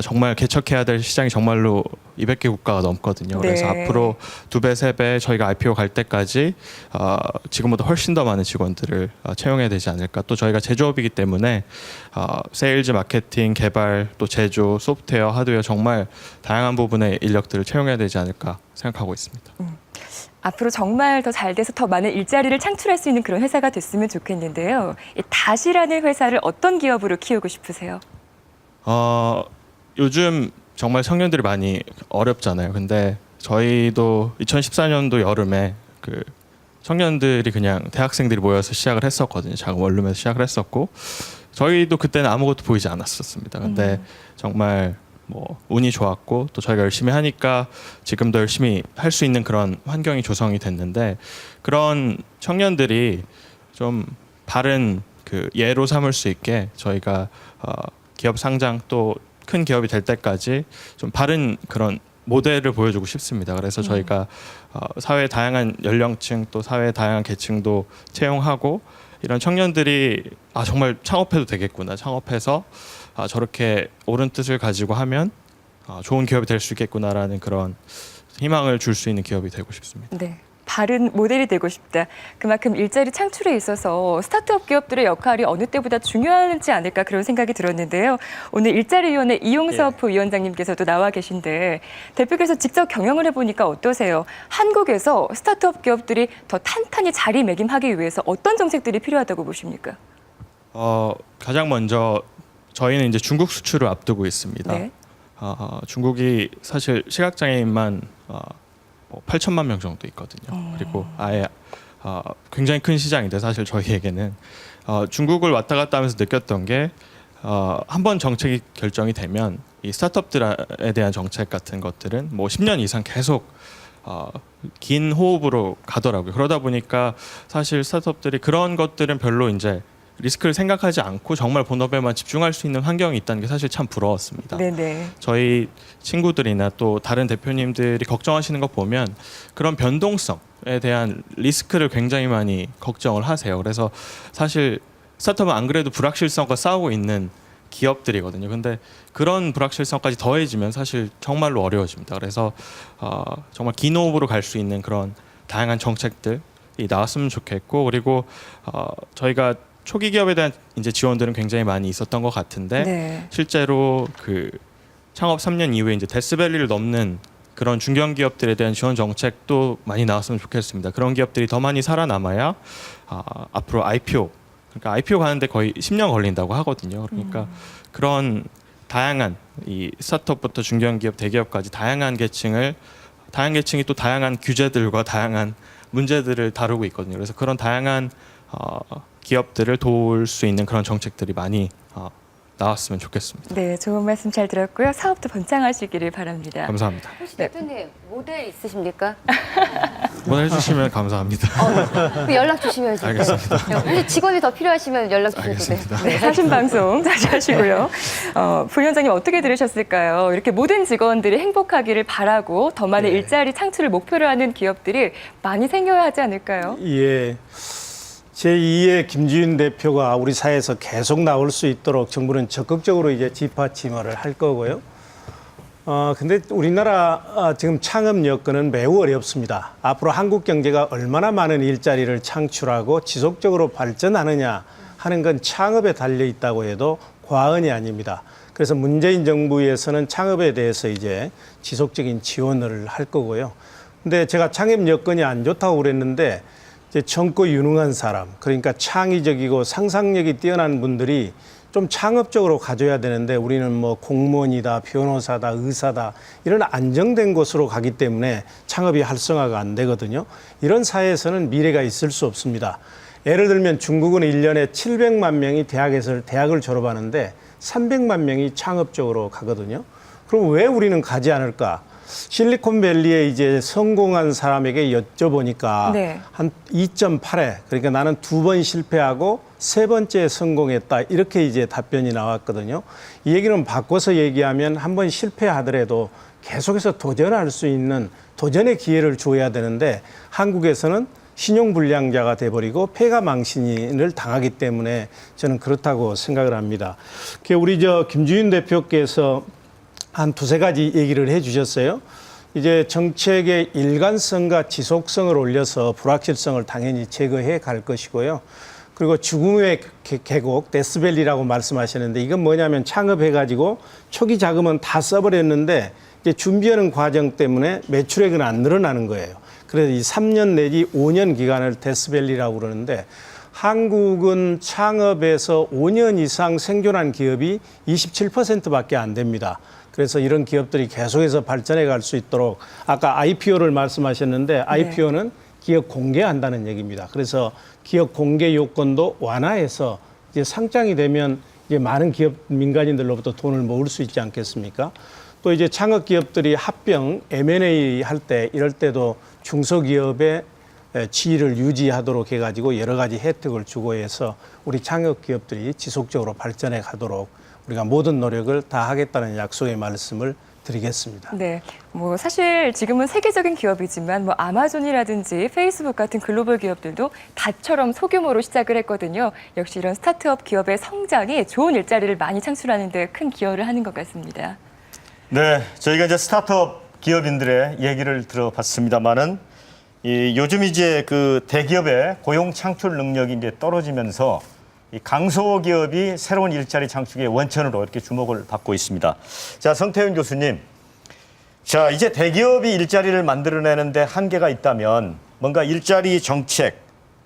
정말 개척해야 될 시장이 정말로 200개 국가가 넘거든요. 그래서 네. 앞으로 2배, 3배 저희가 IPO 갈 때까지 지금보다 훨씬 더 많은 직원들을 채용해야 되지 않을까. 또 저희가 제조업이기 때문에 세일즈, 마케팅, 개발, 또 제조, 소프트웨어, 하드웨어 정말 다양한 부분의 인력들을 채용해야 되지 않을까 생각하고 있습니다. 앞으로 정말 더 잘 돼서 더 많은 일자리를 창출할 수 있는 그런 회사가 됐으면 좋겠는데요. 이 다시라는 회사를 어떤 기업으로 키우고 싶으세요? 요즘 정말 청년들이 많이 어렵잖아요. 근데 저희도 2014년도 여름에 그 청년들이 그냥 대학생들이 모여서 시작을 했었거든요. 작은 원룸에서 시작을 했었고 저희도 그때는 아무것도 보이지 않았었습니다. 근데 정말 뭐 운이 좋았고 또 저희가 열심히 하니까 지금도 열심히 할 수 있는 그런 환경이 조성이 됐는데 그런 청년들이 좀 바른 그 예로 삼을 수 있게 저희가 기업 상장 또 큰 기업이 될 때까지 좀 바른 그런 모델을 보여주고 싶습니다. 그래서 저희가 사회 다양한 연령층 또 사회 다양한 계층도 채용하고 이런 청년들이 정말 창업해도 되겠구나. 창업해서 저렇게 옳은 뜻을 가지고 하면 좋은 기업이 될 수 있겠구나라는 그런 희망을 줄 수 있는 기업이 되고 싶습니다. 네. 바른 모델이 되고 싶다. 그만큼 일자리 창출에 있어서 스타트업 기업들의 역할이 어느 때보다 중요하지 않을까 그런 생각이 들었는데요. 오늘 일자리위원회 이용섭 위원장님께서도 나와 계신데 대표께서 직접 경영을 해보니까 어떠세요? 한국에서 스타트업 기업들이 더 탄탄히 자리매김하기 위해서 어떤 정책들이 필요하다고 보십니까? 가장 먼저 저희는 이제 중국 수출을 앞두고 있습니다. 네. 중국이 사실 시각장애인만 8천만 명 정도 있거든요. 그리고 아예 굉장히 큰 시장인데 사실 저희에게는 중국을 왔다 갔다 하면서 느꼈던 게 한 번 정책이 결정이 되면 이 스타트업들에 대한 정책 같은 것들은 뭐 10년 이상 계속 긴 호흡으로 가더라고요. 그러다 보니까 사실 스타트업들이 그런 것들은 별로 이제 리스크를 생각하지 않고 정말 본업에만 집중할 수 있는 환경이 있다는 게 사실 참 부러웠습니다. 네네. 저희 친구들이나 또 다른 대표님들이 걱정하시는 거 보면 그런 변동성에 대한 리스크를 굉장히 많이 걱정을 하세요. 그래서 사실 스타트업은 안 그래도 불확실성과 싸우고 있는 기업들이거든요. 근데 그런 불확실성까지 더해지면 사실 정말로 어려워집니다. 그래서 정말 긴 호흡으로 갈 수 있는 그런 다양한 정책들이 나왔으면 좋겠고 그리고 저희가 초기 기업에 대한 이제 지원들은 굉장히 많이 있었던 것 같은데 네. 실제로 그 창업 3년 이후에 이제 데스밸리를 넘는 그런 중견 기업들에 대한 지원 정책도 많이 나왔으면 좋겠습니다. 그런 기업들이 더 많이 살아남아야 앞으로 IPO 그러니까 IPO 가는데 거의 10년 걸린다고 하거든요. 그러니까 그런 다양한 이 스타트업부터 중견 기업, 대기업까지 다양한 계층이 또 다양한 규제들과 다양한 문제들을 다루고 있거든요. 그래서 그런 다양한 기업들을 도울 수 있는 그런 정책들이 많이 나왔으면 좋겠습니다. 네, 좋은 말씀 잘 들었고요. 사업도 번창하시기를 바랍니다. 감사합니다. 혹시 대표님 모델 있으십니까? 응원해주시면 감사합니다. 그 연락 주시면 알겠습니다. 혹시 직원이 더 필요하시면 연락 주셔도 알겠습니다. 돼요. 네, 사신 방송 다시 하시고요. 부위원장님 어떻게 들으셨을까요? 이렇게 모든 직원들이 행복하기를 바라고 더 많은 일자리 창출을 목표로 하는 기업들이 많이 생겨야 하지 않을까요? 예. 제2의 김주인 대표가 우리 사회에서 계속 나올 수 있도록 정부는 적극적으로 이제 뒷받침을 할 거고요. 근데 우리나라 지금 창업 여건은 매우 어렵습니다. 앞으로 한국 경제가 얼마나 많은 일자리를 창출하고 지속적으로 발전하느냐 하는 건 창업에 달려 있다고 해도 과언이 아닙니다. 그래서 문재인 정부에서는 창업에 대해서 이제 지속적인 지원을 할 거고요. 근데 제가 창업 여건이 안 좋다고 그랬는데 이제 젊고 유능한 사람, 그러니까 창의적이고 상상력이 뛰어난 분들이 좀 창업적으로 가져야 되는데 우리는 뭐 공무원이다, 변호사다, 의사다 이런 안정된 곳으로 가기 때문에 창업이 활성화가 안 되거든요. 이런 사회에서는 미래가 있을 수 없습니다. 예를 들면 중국은 1년에 700만 명이 대학을 졸업하는데 300만 명이 창업적으로 가거든요. 그럼 왜 우리는 가지 않을까? 실리콘밸리에 이제 성공한 사람에게 여쭤보니까 한 2.8회, 그러니까 나는 2번 실패하고 3번째 성공했다. 이렇게 이제 답변이 나왔거든요. 이 얘기는 바꿔서 얘기하면 한 번 실패하더라도 계속해서 도전할 수 있는 도전의 기회를 줘야 되는데 한국에서는 신용불량자가 돼버리고 폐가망신을 당하기 때문에 저는 그렇다고 생각을 합니다. 우리 김주인 대표께서 한 2-3가지 얘기를 해 주셨어요. 이제 정책의 일관성과 지속성을 올려서 불확실성을 당연히 제거해 갈 것이고요. 그리고 죽음의 계곡, 데스밸리라고 말씀하셨는데 이건 뭐냐면 창업해가지고 초기 자금은 다 써버렸는데 이제 준비하는 과정 때문에 매출액은 안 늘어나는 거예요. 그래서 이 3년 내지 5년 기간을 데스밸리라고 그러는데 한국은 창업에서 5년 이상 생존한 기업이 27%밖에 안 됩니다. 그래서 이런 기업들이 계속해서 발전해 갈 수 있도록 아까 IPO를 말씀하셨는데 IPO는 기업 공개한다는 얘기입니다. 그래서 기업 공개 요건도 완화해서 이제 상장이 되면 이제 많은 기업 민간인들로부터 돈을 모을 수 있지 않겠습니까? 또 이제 창업 기업들이 합병 M&A 할 때 이럴 때도 중소기업의 지위를 유지하도록 해가지고 여러 가지 혜택을 주고 해서 우리 창업 기업들이 지속적으로 발전해 가도록 우리가 모든 노력을 다 하겠다는 약속의 말씀을 드리겠습니다. 네, 뭐 사실 지금은 세계적인 기업이지만 뭐 아마존이라든지 페이스북 같은 글로벌 기업들도 다처럼 소규모로 시작을 했거든요. 역시 이런 스타트업 기업의 성장이 좋은 일자리를 많이 창출하는 데 큰 기여를 하는 것 같습니다. 네, 저희가 이제 스타트업 기업인들의 얘기를 들어봤습니다만은 요즘 이제 그 대기업의 고용 창출 능력이 이제 떨어지면서 이 강소기업이 새로운 일자리 창출의 원천으로 이렇게 주목을 받고 있습니다. 자, 성태윤 교수님. 자, 이제 대기업이 일자리를 만들어내는데 한계가 있다면 뭔가 일자리 정책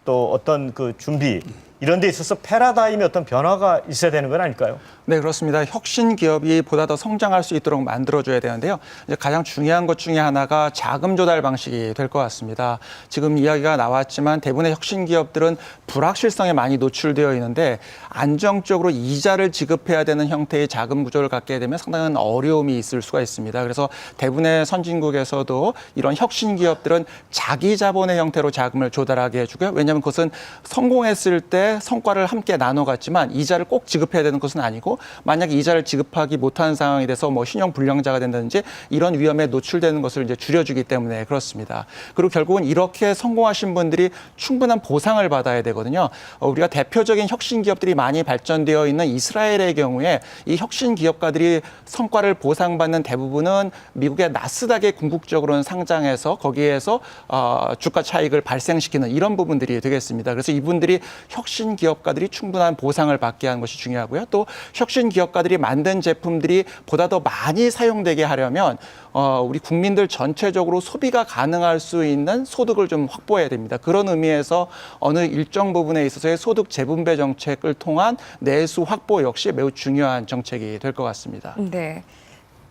또 어떤 그 준비 이런 데 있어서 패러다임의 어떤 변화가 있어야 되는 건 아닐까요? 네, 그렇습니다. 혁신 기업이 보다 더 성장할 수 있도록 만들어줘야 되는데요. 이제 가장 중요한 것 중에 하나가 자금 조달 방식이 될 것 같습니다. 지금 이야기가 나왔지만 대부분의 혁신 기업들은 불확실성에 많이 노출되어 있는데 안정적으로 이자를 지급해야 되는 형태의 자금 구조를 갖게 되면 상당한 어려움이 있을 수가 있습니다. 그래서 대부분의 선진국에서도 이런 혁신 기업들은 자기 자본의 형태로 자금을 조달하게 해주고요. 왜냐하면 그것은 성공했을 때 성과를 함께 나눠 갔지만 이자를 꼭 지급해야 되는 것은 아니고 만약에 이자를 지급하기 못하는 상황이 돼서 뭐 신용 불량자가 된다든지 이런 위험에 노출되는 것을 이제 줄여주기 때문에 그렇습니다. 그리고 결국은 이렇게 성공하신 분들이 충분한 보상을 받아야 되거든요. 우리가 대표적인 혁신 기업들이 많이 발전되어 있는 이스라엘의 경우에 이 혁신 기업가들이 성과를 보상받는 대부분은 미국의 나스닥에 궁극적으로는 상장해서 거기에서 주가 차익을 발생시키는 이런 부분들이 되겠습니다. 그래서 이분들이 혁신 기업가들이 충분한 보상을 받게 하는 것이 중요하고요. 또 혁신 기업가들이 만든 제품들이 보다 더 많이 사용되게 하려면 우리 국민들 전체적으로 소비가 가능할 수 있는 소득을 좀 확보해야 됩니다. 그런 의미에서 어느 일정 부분에 있어서의 소득 재분배 정책을 통한 내수 확보 역시 매우 중요한 정책이 될 것 같습니다. 네.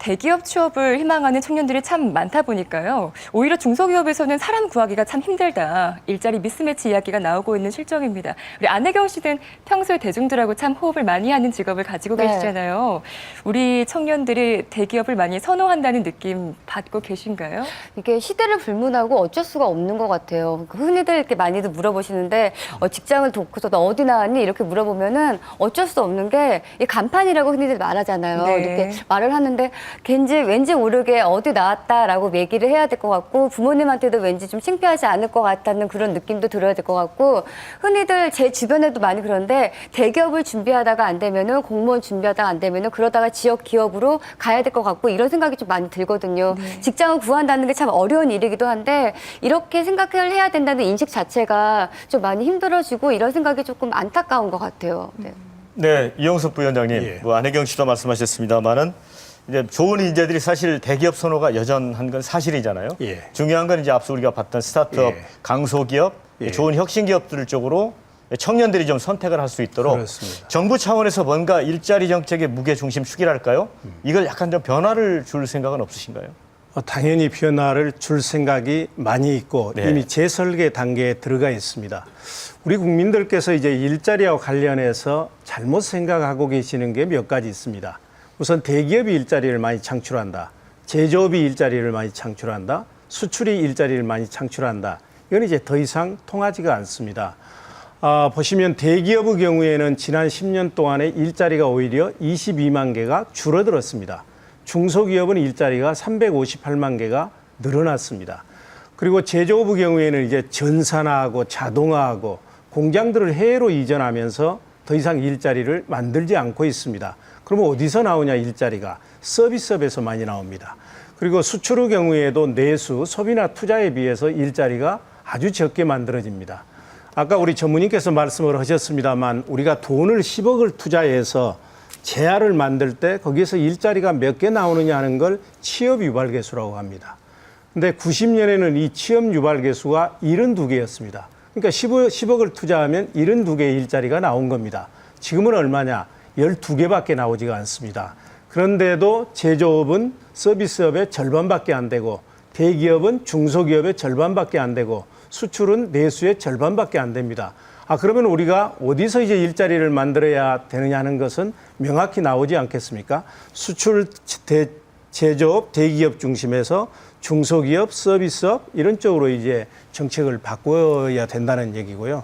대기업 취업을 희망하는 청년들이 참 많다 보니까요. 오히려 중소기업에서는 사람 구하기가 참 힘들다. 일자리 미스매치 이야기가 나오고 있는 실정입니다. 우리 안혜경 씨는 평소에 대중들하고 참 호흡을 많이 하는 직업을 가지고 네. 계시잖아요. 우리 청년들이 대기업을 많이 선호한다는 느낌 받고 계신가요? 이게 시대를 불문하고 어쩔 수가 없는 것 같아요. 흔히들 이렇게 많이들 물어보시는데 직장을 돕고서 너 어디 나왔니? 이렇게 물어보면은 어쩔 수 없는 게 이 간판이라고 흔히들 말하잖아요. 네. 이렇게 말을 하는데 왠지 모르게 어디 나왔다라고 얘기를 해야 될 것 같고 부모님한테도 왠지 좀 창피하지 않을 것 같다는 그런 느낌도 들어야 될 것 같고 흔히들 제 주변에도 많이 그런데 대기업을 준비하다가 안 되면은 공무원 준비하다가 안 되면은 그러다가 지역 기업으로 가야 될 것 같고 이런 생각이 좀 많이 들거든요. 직장을 구한다는 게 참 어려운 일이기도 한데 이렇게 생각을 해야 된다는 인식 자체가 좀 많이 힘들어지고 이런 생각이 조금 안타까운 것 같아요. 네. 네, 이영석 부위원장님, 뭐 안혜경 씨도 말씀하셨습니다만은 이제 좋은 인재들이 사실 대기업 선호가 여전한 건 사실이잖아요. 중요한 건 이제 앞서 우리가 봤던 스타트업, 강소기업, 좋은 혁신 기업들 쪽으로 청년들이 좀 선택을 할 수 있도록 그렇습니다. 정부 차원에서 뭔가 일자리 정책의 무게 중심 축이랄까요? 이걸 약간 좀 변화를 줄 생각은 없으신가요? 당연히 변화를 줄 생각이 많이 있고 네. 이미 재설계 단계에 들어가 있습니다. 우리 국민들께서 이제 일자리와 관련해서 잘못 생각하고 계시는 게 몇 가지 있습니다. 우선 대기업이 일자리를 많이 창출한다. 제조업이 일자리를 많이 창출한다. 수출이 일자리를 많이 창출한다. 이건 이제 더 이상 통하지가 않습니다. 보시면 대기업의 경우에는 지난 10년 동안에 일자리가 오히려 22만 개가 줄어들었습니다. 중소기업은 일자리가 358만 개가 늘어났습니다. 그리고 제조업의 경우에는 이제 전산화하고 자동화하고 공장들을 해외로 이전하면서 더 이상 일자리를 만들지 않고 있습니다. 그러면 어디서 나오냐 일자리가? 서비스업에서 많이 나옵니다. 그리고 수출의 경우에도 내수, 소비나 투자에 비해서 일자리가 아주 적게 만들어집니다. 아까 우리 전무님께서 말씀을 하셨습니다만 우리가 돈을 10억을 투자해서 재화를 만들 때 거기에서 일자리가 몇 개 나오느냐 하는 걸 취업 유발 개수라고 합니다. 근데 90년에는 이 취업 유발 개수가 72개였습니다. 그러니까 10억을 투자하면 72개의 일자리가 나온 겁니다. 지금은 얼마냐? 12개밖에 나오지가 않습니다. 그런데도 제조업은 서비스업의 절반밖에 안 되고 대기업은 중소기업의 절반밖에 안 되고 수출은 내수의 절반밖에 안 됩니다. 그러면 우리가 어디서 이제 일자리를 만들어야 되느냐 하는 것은 명확히 나오지 않겠습니까? 수출, 제조업, 대기업 중심에서 중소기업, 서비스업 이런 쪽으로 이제 정책을 바꿔야 된다는 얘기고요.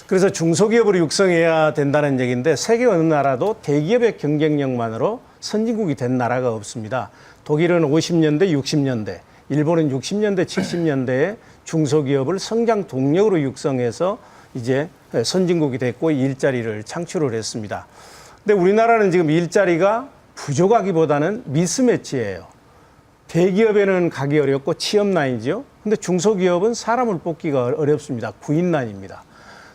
그래서 중소기업을 육성해야 된다는 얘기인데 세계 어느 나라도 대기업의 경쟁력만으로 선진국이 된 나라가 없습니다. 독일은 50년대, 60년대, 일본은 60년대, 70년대에 중소기업을 성장 동력으로 육성해서 이제 선진국이 됐고 일자리를 창출을 했습니다. 근데 우리나라는 지금 일자리가 부족하기보다는 미스매치예요. 대기업에는 가기 어렵고 취업난이죠. 근데 중소기업은 사람을 뽑기가 어렵습니다. 구인난입니다.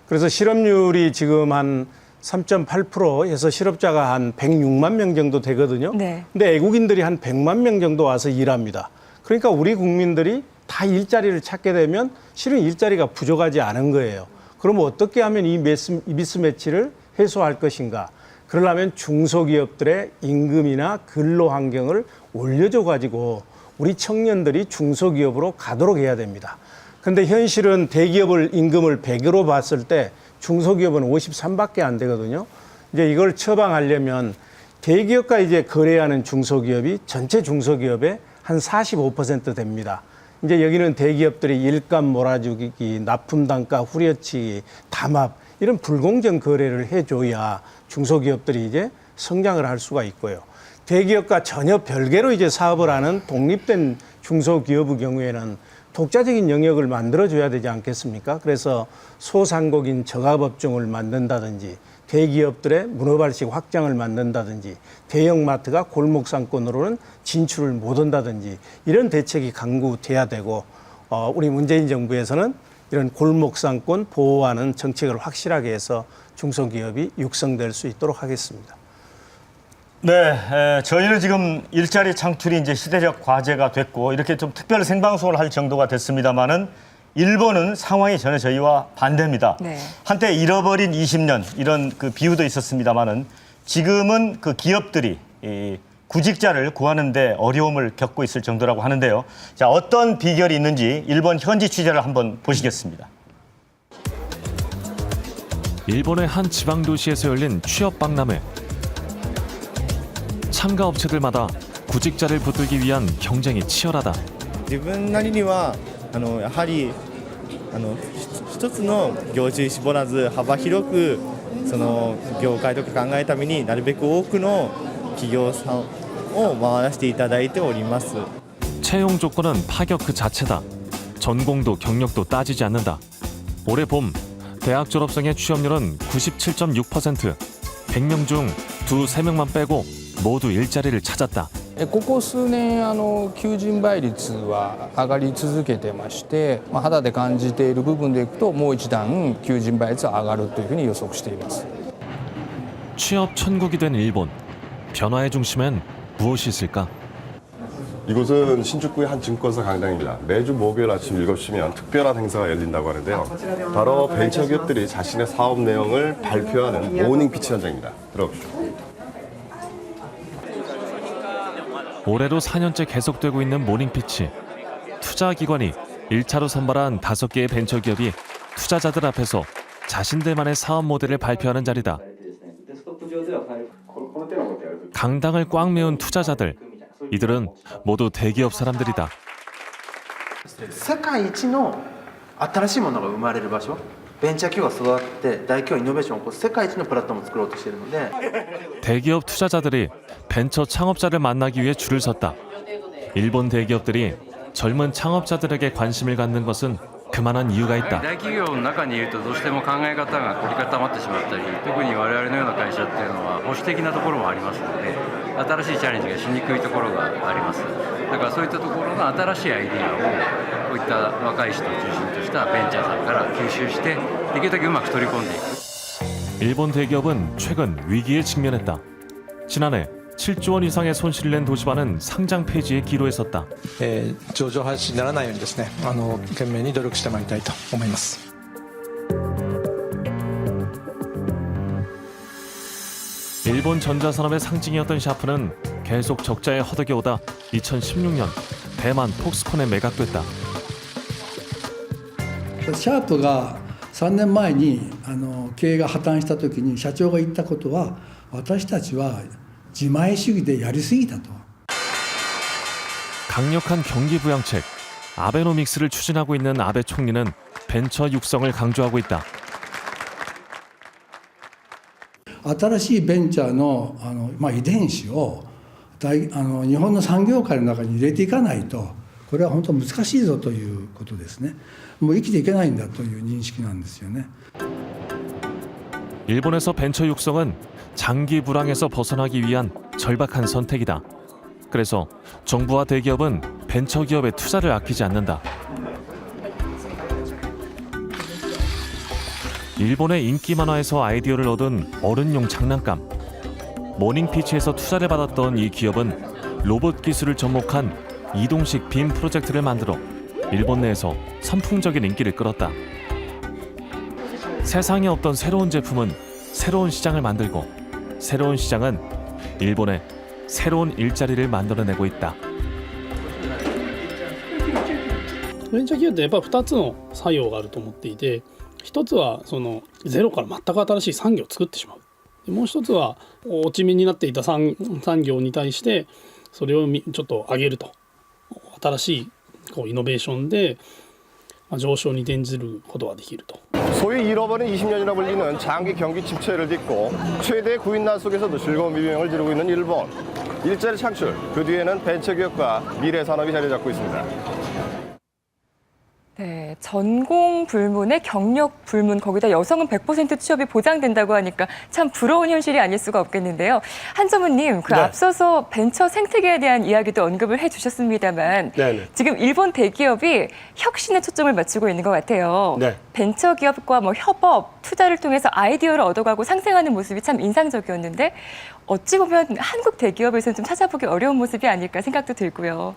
그래서 실업률이 지금 한 3.8% 해서 실업자가 한 106만 명 정도 되거든요. 네. 근데 외국인들이 한 100만 명 정도 와서 일합니다. 그러니까 우리 국민들이 다 일자리를 찾게 되면 실은 일자리가 부족하지 않은 거예요. 그럼 어떻게 하면 이 미스매치를 해소할 것인가? 그러려면 중소기업들의 임금이나 근로 환경을 올려줘 가지고 우리 청년들이 중소기업으로 가도록 해야 됩니다. 근데 현실은 대기업을 임금을 100으로 봤을 때 중소기업은 53밖에 안 되거든요. 이제 이걸 처방하려면 대기업과 이제 거래하는 중소기업이 전체 중소기업의 한 45% 됩니다. 이제 여기는 대기업들이 일감 몰아주기, 납품 단가 후려치기, 담합 이런 불공정 거래를 해줘야 중소기업들이 이제 성장을 할 수가 있고요. 대기업과 전혀 별개로 이제 사업을 하는 독립된 중소기업의 경우에는 독자적인 영역을 만들어줘야 되지 않겠습니까? 그래서 소상공인 저가업종을 만든다든지 대기업들의 문어발식 확장을 만든다든지 대형마트가 골목상권으로는 진출을 못한다든지 이런 대책이 강구돼야 되고 우리 문재인 정부에서는 이런 골목상권 보호하는 정책을 확실하게 해서 중소기업이 육성될 수 있도록 하겠습니다. 네, 저희는 지금 일자리 창출이 이제 시대적 과제가 됐고 이렇게 좀 특별 생방송을 할 정도가 됐습니다만은 일본은 상황이 전혀 저희와 반대입니다. 네. 한때 잃어버린 20년 이런 그 비유도 있었습니다만은 지금은 그 기업들이 구직자를 구하는 데 어려움을 겪고 있을 정도라고 하는데요. 자, 어떤 비결이 있는지 일본 현지 취재를 한번 보시겠습니다. 일본의 한 지방 도시에서 열린 취업 박람회. 참가 업체들마다 구직자를 붙들기 위한 경쟁이 치열하다. 自分なりにはやはり一つの業種に絞らず幅広くその業界とか考えるためになるべく多くの企業さんを回らせていただいております。 채용 조건은 파격 그 자체다. 전공도 경력도 따지지 않는다. 올해 봄 대학 졸업생의 취업률은 97.6%. 100명 중 2~3명만 빼고 모두 일자리를 찾았다. ここ数年求人倍率は上がり続けてまして、肌で感じている部分でいくともう一段求人倍率は上がるというふうに予測しています。 취업 천국이 된 일본. 변화의 중심엔 무엇이 있을까? 이곳은 신주쿠의 한 증권사 강당입니다. 매주 목요일 아침 7시면 특별한 행사가 열린다고 하는데요. 바로 벤처기업들이 자신의 사업 내용을 발표하는 모닝 피치 현장입니다. 들어보시죠. 올해로 4년째 계속되고 있는 모닝피치. 투자기관이 1차로 선발한 5개의 벤처기업이 투자자들 앞에서 자신들만의 사업 모델을 발표하는 자리다. 강당을 꽉 메운 투자자들. 이들은 모두 대기업 사람들이다. 世界一の新しいものが生まれる場所、ベンチャー企業が育って大企業イノベーションを起こす世界一のプラットフォームを作ろうとしているので 대기업 투자자들이 벤처 창업자를 만나기 위해 줄을 섰다. 일본 대기업들이 젊은 창업자들에게 관심을 갖는 것은 그만한 이유가 있다. 大企業の中にいるとどうしても考え方が凝り固まってしまったり、特に我々のような会社っていうのは保守的なところもありますので、新しいチャレンジがしにくいところがあります。だからそういったところの新しいアイデアをこういった若い人を中心としたベンチャーさんから吸収してできるだけうまく取り込んでいく。 일본 대기업은 최근 위기에 직면했다. 지난해 7조 원 이상의 손실을 낸 도시바는 상장 폐지에 기로에 섰다. 上場廃止にならないようにですね、懸命に努力してまいりたいと思います。 일본 전자산업의 상징이었던 샤프는 계속 적자에 허덕여오다 2016년 대만 폭스콘에 매각됐다. シャープが3年前に経営が破綻した時に社長が言ったことは、私たちは自前主義でやりすぎたと。 강력한 경기 부양책, 아베노믹스를 추진하고 있는 아베 총리는 벤처 육성을 강조하고 있다. 新しいベンチャーの遺伝子を日本の産業界の中に入れていかないと、これは本当難しいぞということですね。もう生きていけないんだという認識なんですよね。 일본에서 벤처 육성은 장기 불황에서 벗어나기 위한 절박한 선택이다. 그래서 정부와 대기업은 벤처기업의 투자를 아끼지 않는다. 일본의 인기 만화에서 아이디어를 얻은 어른용 장난감. 모닝피치에서 투자를 받았던 이 기업은 로봇 기술을 접목한 이동식 빔 프로젝트를 만들어 일본 내에서 선풍적인 인기를 끌었다. 세상에 없던 새로운 제품은 새로운 시장을 만들고, 새로운 시장은 일본에 새로운 일자리를 만들어내고 있다. ベンチャー企業ってやっぱり2つの作用があると思っていて、一つはそのゼロから全く新しい産業を作ってしまう。もう一つは落ち目になっていた産業に対してそれをちょっと上げると、新しいイノベーションで上昇に転じることができると。 소위 잃어버린 20년이라 불리는 장기 경기 침체를 딛고 최대 구인난 속에서도 즐거운 미명을 지르고 있는 일본. 일자리 창출, 그 뒤에는 벤처기업과 미래 산업이 자리 잡고 있습니다. 네, 전공 불문에 경력 불문, 거기다 여성은 100% 취업이 보장된다고 하니까 참 부러운 현실이 아닐 수가 없겠는데요. 한점훈님, 그 네. 앞서서 벤처 생태계에 대한 이야기도 언급을 해주셨습니다만 네네. 지금 일본 대기업이 혁신에 초점을 맞추고 있는 것 같아요. 네. 벤처 기업과 협업, 투자를 통해서 아이디어를 얻어가고 상생하는 모습이 참 인상적이었는데 어찌 보면 한국 대기업에서는 좀 찾아보기 어려운 모습이 아닐까 생각도 들고요.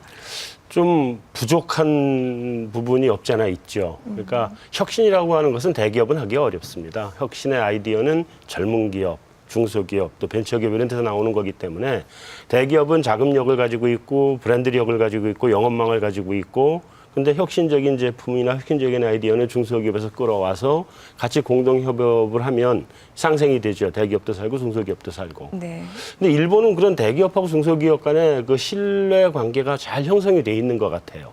좀 부족한 부분이 없지 않아 있죠. 그러니까 혁신이라고 하는 것은 대기업은 하기 어렵습니다. 혁신의 아이디어는 젊은 기업, 중소기업 또 벤처기업 이런 데서 나오는 거기 때문에 대기업은 자금력을 가지고 있고 브랜드력을 가지고 있고 영업망을 가지고 있고 근데 혁신적인 제품이나 혁신적인 아이디어는 중소기업에서 끌어와서 같이 공동 협업을 하면 상생이 되죠. 대기업도 살고 중소기업도 살고. 네. 근데 일본은 그런 대기업하고 중소기업 간의 그 신뢰 관계가 잘 형성이 돼 있는 것 같아요.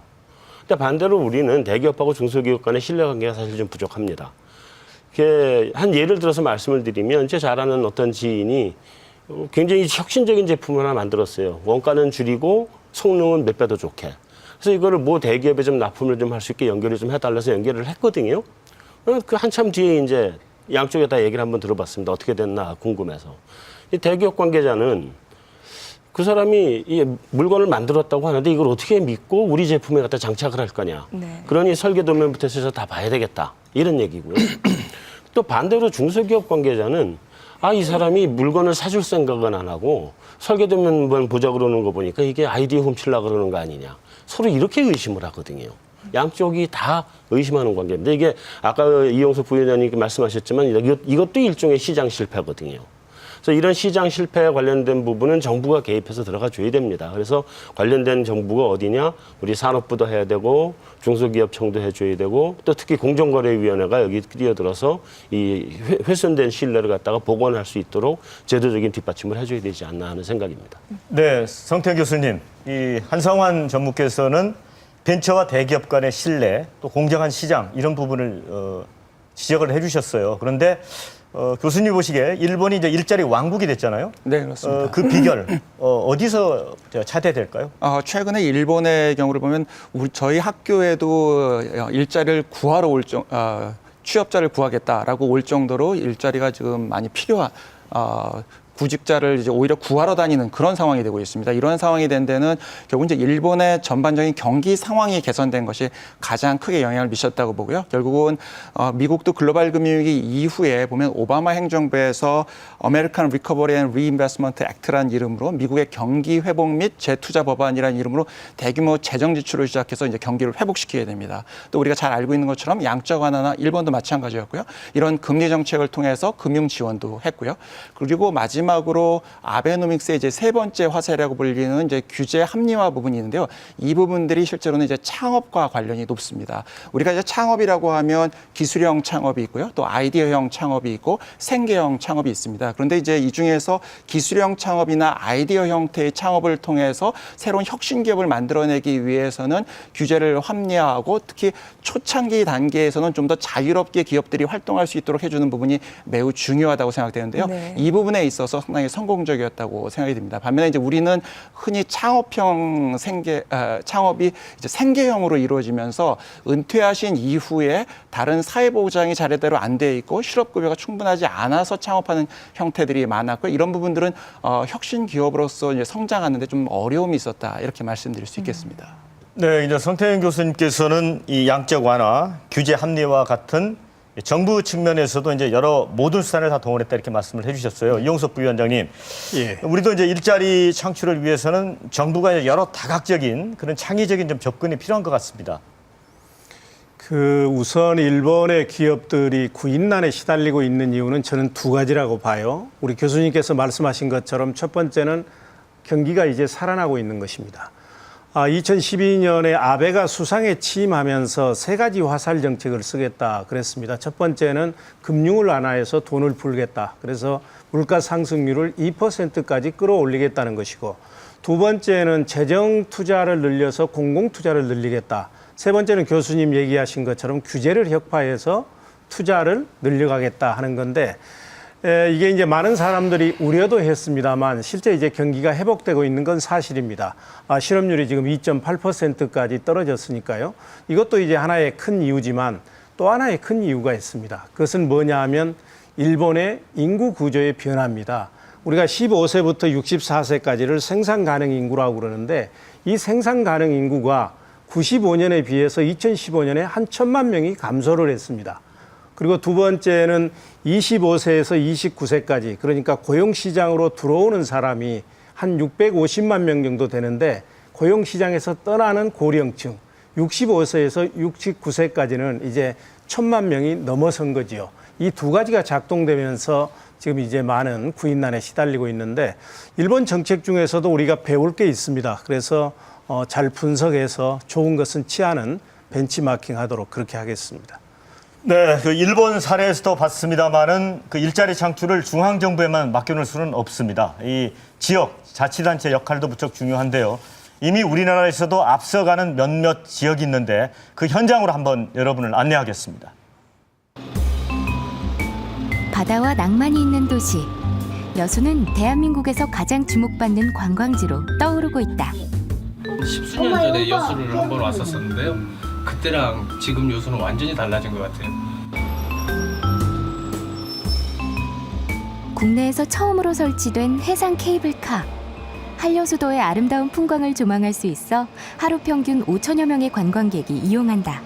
근데 반대로 우리는 대기업하고 중소기업 간의 신뢰 관계가 사실 좀 부족합니다. 한 예를 들어서 말씀을 드리면 제 잘 아는 어떤 지인이 굉장히 혁신적인 제품을 하나 만들었어요. 원가는 줄이고 성능은 몇 배 더 좋게. 그래서 이거를 뭐 대기업에 좀 납품을 좀 할 수 있게 연결을 좀 해달라서 연결을 했거든요. 그 한참 뒤에 이제 양쪽에 다 얘기를 한번 들어봤습니다. 어떻게 됐나 궁금해서. 이 대기업 관계자는 그 사람이 이 물건을 만들었다고 하는데 이걸 어떻게 믿고 우리 제품에 갖다 장착을 할 거냐. 네. 그러니 설계 도면부터 해서 다 봐야 되겠다. 이런 얘기고요. 또 반대로 중소기업 관계자는 이 사람이 물건을 사줄 생각은 안 하고 설계 도면만 보자 그러는 거 보니까 이게 아이디어 훔치려고 그러는 거 아니냐. 서로 이렇게 의심을 하거든요. 양쪽이 다 의심하는 관계인데 이게 아까 이용석 부위원장님 말씀하셨지만 이것도 일종의 시장 실패거든요. 그래서 이런 시장 실패에 관련된 부분은 정부가 개입해서 들어가 줘야 됩니다. 그래서 관련된 정부가 어디냐? 우리 산업부도 해야 되고 중소기업청도 해줘야 되고 또 특히 공정거래위원회가 여기 뛰어들어서 이 훼손된 신뢰를 갖다가 복원할 수 있도록 제도적인 뒷받침을 해줘야 되지 않나 하는 생각입니다. 네, 성태현 교수님, 이 한성환 전무께서는 벤처와 대기업 간의 신뢰, 또 공정한 시장 이런 부분을 지적을 해주셨어요. 그런데 교수님 보시기에 일본이 이제 일자리 왕국이 됐잖아요. 네, 그렇습니다. 그 비결 어디서 차대될까요? 최근에 일본의 경우를 보면 저희 학교에도 일자리를 구하러 취업자를 구하겠다라고 올 정도로 일자리가 지금 많이 필요한 구직자를 이제 오히려 구하러 다니는 그런 상황이 되고 있습니다. 이런 상황이 된 데는 결국 이제 일본의 전반적인 경기 상황이 개선된 것이 가장 크게 영향을 미쳤다고 보고요. 결국은 미국도 글로벌 금융위기 이후에 보면 오바마 행정부에서 American Recovery and Reinvestment Act라는 이름으로 미국의 경기 회복 및 재투자 법안이라는 이름으로 대규모 재정 지출을 시작해서 이제 경기를 회복시키게 됩니다. 또 우리가 잘 알고 있는 것처럼 양적 완화나 일본도 마찬가지였고요. 이런 금리 정책을 통해서 금융 지원도 했고요. 그리고 마지막으로 아베노믹스의 이제 세 번째 화살이라고 불리는 이제 규제 합리화 부분이 있는데요. 이 부분들이 실제로는 이제 창업과 관련이 높습니다. 우리가 이제 창업이라고 하면 기술형 창업이 있고요. 또 아이디어형 창업이 있고 생계형 창업이 있습니다. 그런데 이제 이 중에서 기술형 창업이나 아이디어 형태의 창업을 통해서 새로운 혁신 기업을 만들어내기 위해서는 규제를 합리화하고 특히 초창기 단계에서는 좀 더 자유롭게 기업들이 활동할 수 있도록 해주는 부분이 매우 중요하다고 생각되는데요. 네. 이 부분에 있어서 상당히 성공적이었다고 생각이 듭니다. 반면에 이제 우리는 흔히 창업형 창업이 이제 생계형으로 이루어지면서 은퇴하신 이후에 다른 사회보장이 제대로 안 돼 있고 실업급여가 충분하지 않아서 창업하는 형태들이 많았고 이런 부분들은 혁신 기업으로서 이제 성장하는데 좀 어려움이 있었다 이렇게 말씀드릴 수 있겠습니다. 네, 이제 성태현 교수님께서는 이 양적 완화, 규제 합리화 같은 정부 측면에서도 이제 여러 모든 수단을 다 동원했다 이렇게 말씀을 해주셨어요. 이용석 부위원장님, 예. 우리도 이제 일자리 창출을 위해서는 정부가 여러 다각적인 그런 창의적인 좀 접근이 필요한 것 같습니다. 우선 일본의 기업들이 구인난에 시달리고 있는 이유는 저는 두 가지라고 봐요. 우리 교수님께서 말씀하신 것처럼 첫 번째는 경기가 이제 살아나고 있는 것입니다. 2012년에 아베가 수상에 취임하면서 세 가지 화살 정책을 쓰겠다 그랬습니다. 첫 번째는 금융을 완화해서 돈을 풀겠다. 그래서 물가 상승률을 2%까지 끌어올리겠다는 것이고 두 번째는 재정 투자를 늘려서 공공 투자를 늘리겠다. 세 번째는 교수님 얘기하신 것처럼 규제를 혁파해서 투자를 늘려가겠다 하는 건데 이게 이제 많은 사람들이 우려도 했습니다만 실제 이제 경기가 회복되고 있는 건 사실입니다. 실업률이 지금 2.8%까지 떨어졌으니까요. 이것도 이제 하나의 큰 이유지만 또 하나의 큰 이유가 있습니다. 그것은 뭐냐 하면 일본의 인구 구조의 변화입니다. 우리가 15세부터 64세까지를 생산 가능 인구라고 그러는데 이 생산 가능 인구가 95년에 비해서 2015년에 한 1,000만 명이 감소를 했습니다. 그리고 두 번째는 25세에서 29세까지 그러니까 고용시장으로 들어오는 사람이 한 650만 명 정도 되는데 고용시장에서 떠나는 고령층 65세에서 69세까지는 이제 1,000만 명이 넘어선 거지요. 이 두 가지가 작동되면서 지금 이제 많은 구인난에 시달리고 있는데 일본 정책 중에서도 우리가 배울 게 있습니다. 그래서 잘 분석해서 좋은 것은 취하는 벤치마킹하도록 그렇게 하겠습니다. 네, 그 일본 사례에서도 봤습니다만은 그 일자리 창출을 중앙 정부에만 맡겨놓을 수는 없습니다. 이 지역 자치단체 역할도 무척 중요한데요. 이미 우리나라에서도 앞서가는 몇몇 지역이 있는데 그 현장으로 한번 여러분을 안내하겠습니다. 바다와 낭만이 있는 도시. 여수는 대한민국에서 가장 주목받는 관광지로 떠오르고 있다. 10수년 전에 여수를 한번 왔었었는데요. 그때랑 지금 여수는 완전히 달라진 것 같아요. 국내에서 처음으로 설치된 해상 케이블카. 한려수도의 아름다운 풍광을 조망할 수 있어 하루 평균 5천여 명의 관광객이 이용한다.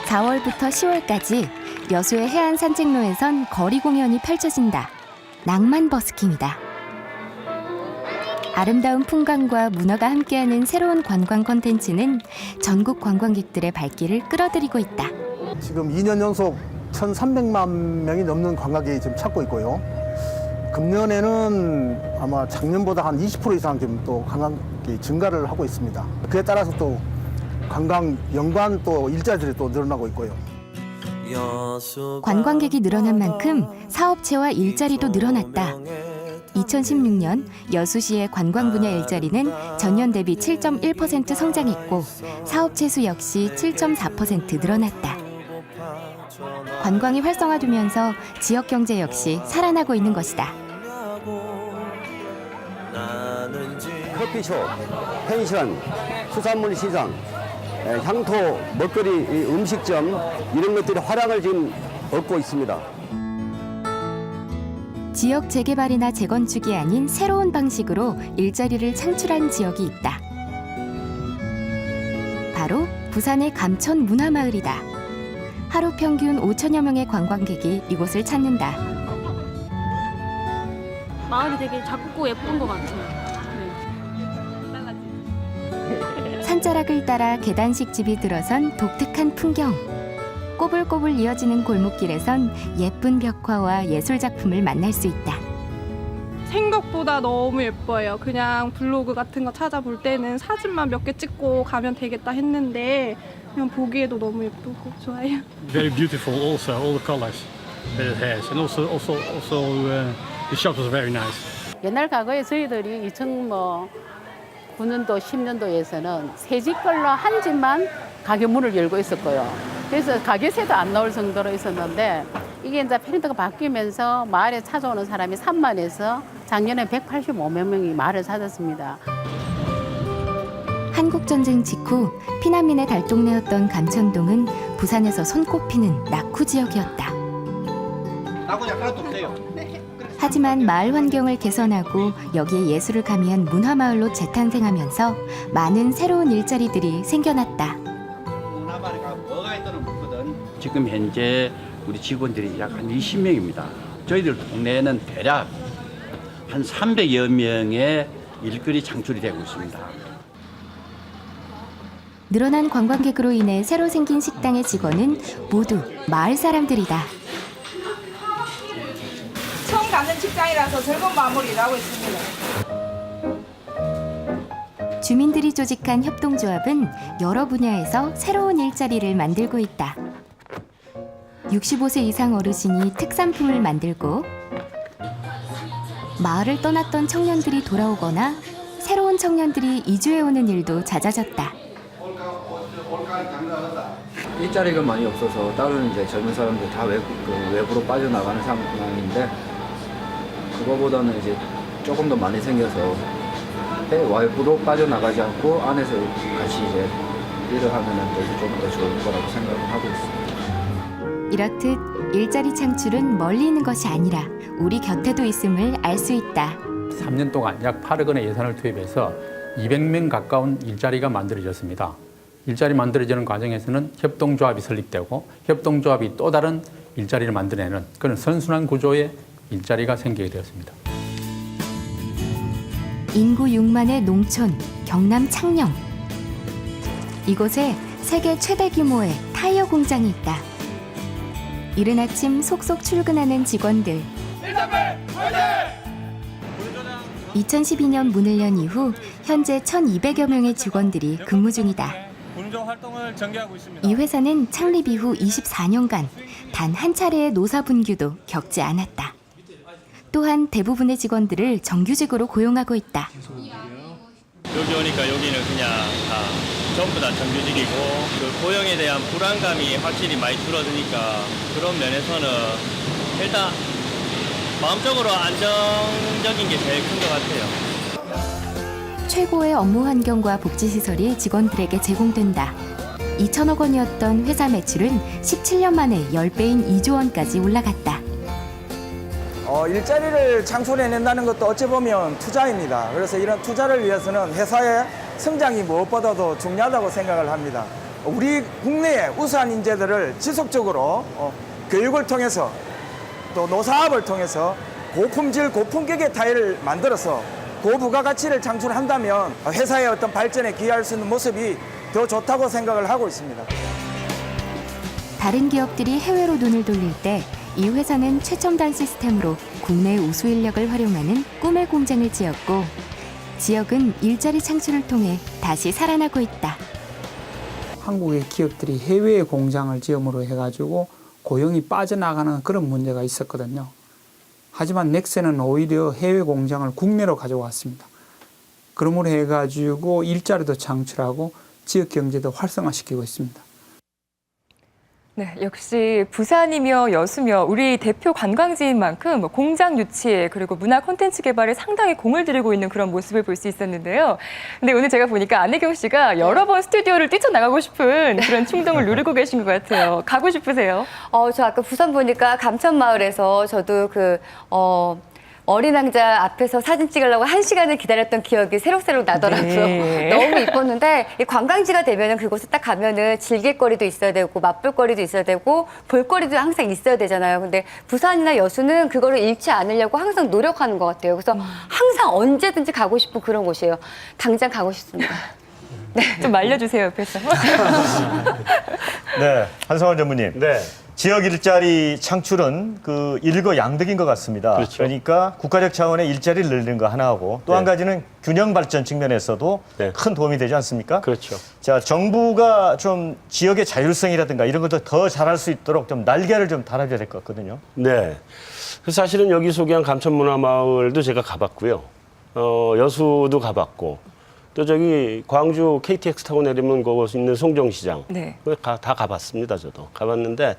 4월부터 10월까지 여수의 해안 산책로에선 거리 공연이 펼쳐진다. 낭만 버스킹이다. 아름다운 풍광과 문화가 함께하는 새로운 관광 콘텐츠는 전국 관광객들의 발길을 끌어들이고 있다. 지금 2년 연속 1,300만 명이 넘는 관광객이 지금 찾고 있고요. 금년에는 아마 작년보다 한 20% 이상 지금 또 관광객이 증가를 하고 있습니다. 그에 따라서 또 관광 연관 또 일자리들이 또 늘어나고 있고요. 관광객이 늘어난 만큼 사업체와 일자리도 늘어났다. 2016년 여수시의 관광 분야 일자리는 전년 대비 7.1% 성장했고 사업체 수 역시 7.4% 늘어났다. 관광이 활성화되면서 지역 경제 역시 살아나고 있는 것이다. 커피숍, 펜션, 수산물 시장, 향토, 먹거리 음식점 이런 것들이 활약을 지금 얻고 있습니다. 지역 재개발이나 재건축이 아닌 새로운 방식으로 일자리를 창출한 지역이 있다. 바로 부산의 감천 문화마을이다. 하루 평균 5천여 명의 관광객이 이곳을 찾는다. 마을이 되게 작고 예쁜 것 같아요. 산자락을 따라 계단식 집이 들어선 독특한 풍경. 꼬불꼬불 이어지는 골목길에선 예쁜 벽화와 예술 작품을 만날 수 있다. 생각보다 너무 예뻐요. 그냥 블로그 같은 거 찾아볼 때는 사진만 몇 개 찍고 가면 되겠다 했는데 그냥 보기에도 너무 예쁘고 좋아요. Very beautiful also, all the colors that it has. And also the shops was very nice. 옛날 과거에 저희들이 2009년도 10년도에서는 세 집 걸로 한 집만 가게 문을 열고 있었고요. 그래서 가게세도 안 나올 정도로 있었는데 이게 이제 트렌드가 바뀌면서 마을에 찾아오는 사람이 3만에서 작년에 185만 명이 마을을 찾았습니다. 한국전쟁 직후 피난민의 달동네였던 감천동은 부산에서 손꼽히는 낙후 지역이었다. 낙후 약간 없어요. 하지만 마을 환경을 개선하고 여기에 예술을 가미한 문화마을로 재탄생하면서 많은 새로운 일자리들이 생겨났다. 문화마을가 뭐가 있다는 묻거든. 지금 현재 우리 직원들이 약 한 20명입니다. 저희들 동네에는 대략 한 300여 명의 일거리 창출이 되고 있습니다. 늘어난 관광객으로 인해 새로 생긴 식당의 직원은 모두 마을 사람들이다. 처음 가는 직장이라서 즐거운 마음으로 일하고 있습니다. 주민들이 조직한 협동조합은 여러 분야에서 새로운 일자리를 만들고 있다. 65세 이상 어르신이 특산품을 만들고 마을을 떠났던 청년들이 돌아오거나 새로운 청년들이 이주해오는 일도 잦아졌다. 일자리가 많이 없어서 다른 이제 젊은 사람들 다 외부로 빠져나가는 상황인데 그거보다는 이제 조금 더 많이 생겨서 외부로 빠져나가지 않고 안에서 같이 이제 일을 하면은 좀 더 좋을 거라고 생각을 하고 있습니다. 이렇듯 일자리 창출은 멀리 있는 것이 아니라 우리 곁에도 있음을 알 수 있다. 3년 동안 약 8억 원의 예산을 투입해서 200명 가까운 일자리가 만들어졌습니다. 일자리 만들어지는 과정에서는 협동조합이 설립되고 협동조합이 또 다른 일자리를 만들어내는 그런 선순환 구조의 일자리가 생기게 되었습니다. 인구 6만의 농촌 경남 창녕. 이곳에 세계 최대 규모의 타이어 공장이 있다. 이른 아침 속속 출근하는 직원들. 2012년 문을 연 이후 현재 1,200여 명의 직원들이 근무 중이다. 군종 활동을 전개하고 있습니다. 이 회사는 창립 이후 24년간 단 한 차례의 노사 분규도 겪지 않았다. 또한 대부분의 직원들을 정규직으로 고용하고 있다. 여기 오니까 여기는 그냥 전부 다 정규직이고 그 고용에 대한 불안감이 확실히 많이 줄어드니까 그런 면에서는 일단 마음적으로 안정적인 게 제일 큰 것 같아요. 최고의 업무 환경과 복지 시설이 직원들에게 제공된다. 2천억 원이었던 회사 매출은 17년 만에 10배인 2조 원까지 올라갔다. 일자리를 창출해낸다는 것도 어찌 보면 투자입니다. 그래서 이런 투자를 위해서는 회사의 성장이 무엇보다도 중요하다고 생각을 합니다. 우리 국내의 우수한 인재들을 지속적으로 교육을 통해서 또 노사업을 통해서 고품질, 고품격의 타일을 만들어서 고부가가치를 창출한다면 회사의 어떤 발전에 기여할 수 있는 모습이 더 좋다고 생각을 하고 있습니다. 다른 기업들이 해외로 눈을 돌릴 때 이 회사는 최첨단 시스템으로 국내 우수 인력을 활용하는 꿈의 공장을 지었고 지역은 일자리 창출을 통해 다시 살아나고 있다. 한국의 기업들이 해외에 공장을 지음으로 해가지고 고용이 빠져나가는 그런 문제가 있었거든요. 하지만 넥센은 오히려 해외 공장을 국내로 가져왔습니다. 그러므로 해가지고 일자리도 창출하고 지역 경제도 활성화시키고 있습니다. 네, 역시 부산이며 여수며 우리 대표 관광지인 만큼 공장 유치에 그리고 문화 콘텐츠 개발에 상당히 공을 들이고 있는 그런 모습을 볼 수 있었는데요. 근데 오늘 제가 보니까 안혜경 씨가 여러 번 스튜디오를 뛰쳐나가고 싶은 그런 충동을 누리고 계신 것 같아요. 가고 싶으세요? 저 아까 부산 보니까 감천마을에서 저도 어린 왕자 앞에서 사진 찍으려고 1시간을 기다렸던 기억이 새록새록 나더라고요. 네. 너무 이뻤는데 이 관광지가 되면은 그곳에 딱 가면은 즐길거리도 있어야 되고 맛볼거리도 있어야 되고 볼거리도 항상 있어야 되잖아요. 근데 부산이나 여수는 그거를 잃지 않으려고 항상 노력하는 것 같아요. 그래서 항상 언제든지 가고 싶은 그런 곳이에요. 당장 가고 싶습니다. 네, 좀 말려주세요, 옆에서. 네, 한성원 전무님. 네. 지역 일자리 창출은 일거양득인 것 같습니다. 그렇죠. 그러니까 국가적 차원의 일자리를 늘리는 거 하나하고 또 한 가지는 균형 발전 측면에서도 큰 도움이 되지 않습니까? 그렇죠. 자, 정부가 좀 지역의 자율성이라든가 이런 것도 더 잘할 수 있도록 좀 날개를 좀 달아줘야 될 것 같거든요. 네. 사실은 여기 소개한 감천문화마을도 제가 가봤고요. 여수도 가봤고 또 저기 광주 KTX 타고 내리면 거기 있는 송정시장 네. 다 가봤습니다. 저도 가봤는데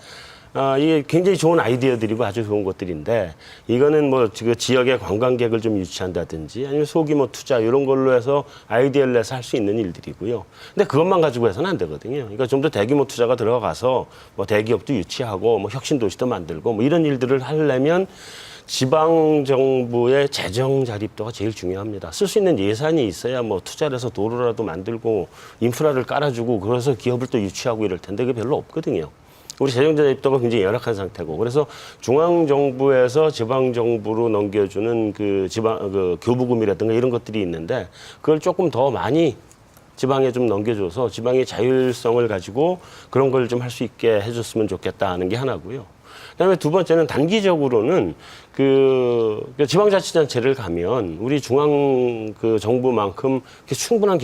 이게 굉장히 좋은 아이디어들이고 아주 좋은 것들인데 이거는 그 지역의 관광객을 좀 유치한다든지 아니면 소규모 투자 이런 걸로 해서 아이디어를 내서 할 수 있는 일들이고요. 근데 그것만 가지고 해서는 안 되거든요. 그러니까 좀 더 대규모 투자가 들어가서 대기업도 유치하고 혁신도시도 만들고 이런 일들을 하려면 지방 정부의 재정 자립도가 제일 중요합니다. 쓸 수 있는 예산이 있어야 투자를 해서 도로라도 만들고 인프라를 깔아주고 그래서 기업을 또 유치하고 이럴 텐데 그게 별로 없거든요. 우리 재정 자립도가 굉장히 열악한 상태고 그래서 중앙 정부에서 지방 정부로 넘겨주는 그 교부금이라든가 이런 것들이 있는데 그걸 조금 더 많이 지방에 좀 넘겨줘서 지방의 자율성을 가지고 그런 걸 좀 할 수 있게 해줬으면 좋겠다 하는 게 하나고요. 그다음에 두 번째는 단기적으로는 지방자치단체를 가면 우리 중앙 정부만큼 충분한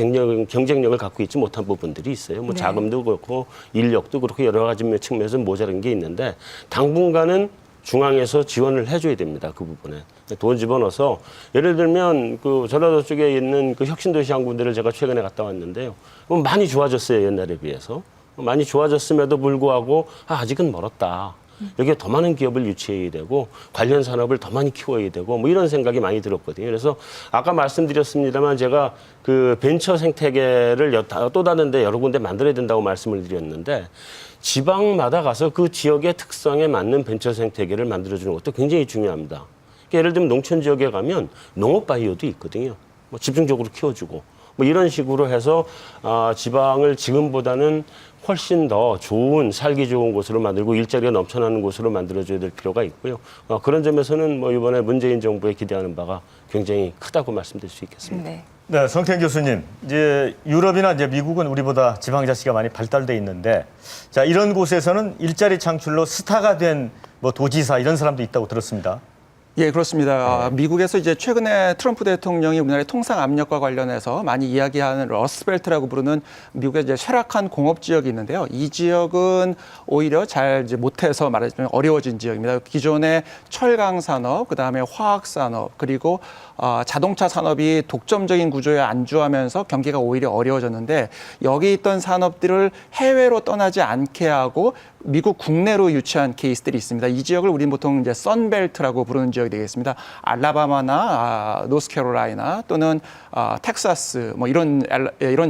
경쟁력을 갖고 있지 못한 부분들이 있어요. 네. 자금도 그렇고 인력도 그렇고 여러 가지 측면에서 모자란 게 있는데 당분간은 중앙에서 지원을 해줘야 됩니다. 그 부분에 돈 집어넣어서 예를 들면 전라도 쪽에 있는 혁신도시 한 군데를 제가 최근에 갔다 왔는데요. 많이 좋아졌어요. 옛날에 비해서 많이 좋아졌음에도 불구하고 아직은 멀었다. 여기에 더 많은 기업을 유치해야 되고 관련 산업을 더 많이 키워야 되고 이런 생각이 많이 들었거든요. 그래서 아까 말씀드렸습니다만 제가 벤처 생태계를 또 다른 데 여러 군데 만들어야 된다고 말씀을 드렸는데 지방마다 가서 그 지역의 특성에 맞는 벤처 생태계를 만들어주는 것도 굉장히 중요합니다. 그러니까 예를 들면 농촌 지역에 가면 농업 바이오도 있거든요. 집중적으로 키워주고 이런 식으로 해서 지방을 지금보다는 훨씬 더 좋은 살기 좋은 곳으로 만들고 일자리가 넘쳐나는 곳으로 만들어줘야 될 필요가 있고요. 그런 점에서는 이번에 문재인 정부에 기대하는 바가 굉장히 크다고 말씀드릴 수 있겠습니다. 네. 네, 성태현 교수님, 이제 유럽이나 이제 미국은 우리보다 지방자치가 많이 발달돼 있는데, 자 이런 곳에서는 일자리 창출로 스타가 된 뭐 도지사 이런 사람도 있다고 들었습니다. 예, 그렇습니다. 미국에서 이제 최근에 트럼프 대통령이 우리나라의 통상 압력과 관련해서 많이 이야기하는 러스트벨트라고 부르는 미국의 이제 쇠락한 공업 지역이 있는데요. 이 지역은 오히려 잘 이제 못해서 말하자면 어려워진 지역입니다. 기존의 철강 산업, 그다음에 화학 산업, 그리고 자동차 산업이 독점적인 구조에 안주하면서 경기가 오히려 어려워졌는데 여기 있던 산업들을 해외로 떠나지 않게 하고 미국 국내로 유치한 케이스들이 있습니다. 이 지역을 우리는 보통 이제 선벨트라고 부르는 지역이 되겠습니다. 알라바마나 노스캐롤라이나 또는 텍사스 뭐 이런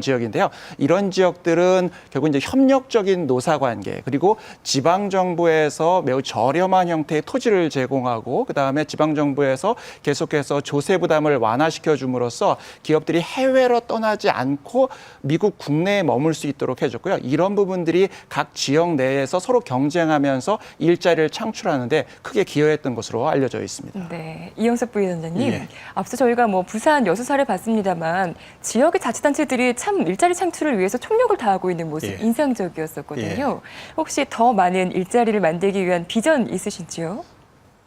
지역인데요. 이런 지역들은 결국 이제 협력적인 노사 관계 그리고 지방 정부에서 매우 저렴한 형태의 토지를 제공하고 그다음에 지방 정부에서 계속해서 조세 부담을 완화시켜 줌으로써 기업들이 해외로 떠나지 않고 미국 국내에 머물 수 있도록 해줬고요. 이런 부분들이 각 지역 내에서 서로 경쟁하면서 일자리를 창출하는데 크게 기여했던 것으로 알려져 있습니다. 네, 이영석 부위원장님, 예. 앞서 저희가 뭐 부산 여수 사례 봤습니다만 지역의 자치단체들이 참 일자리 창출을 위해서 총력을 다하고 있는 모습 예. 인상적이었었거든요. 혹시 더 많은 일자리를 만들기 위한 비전 있으신지요?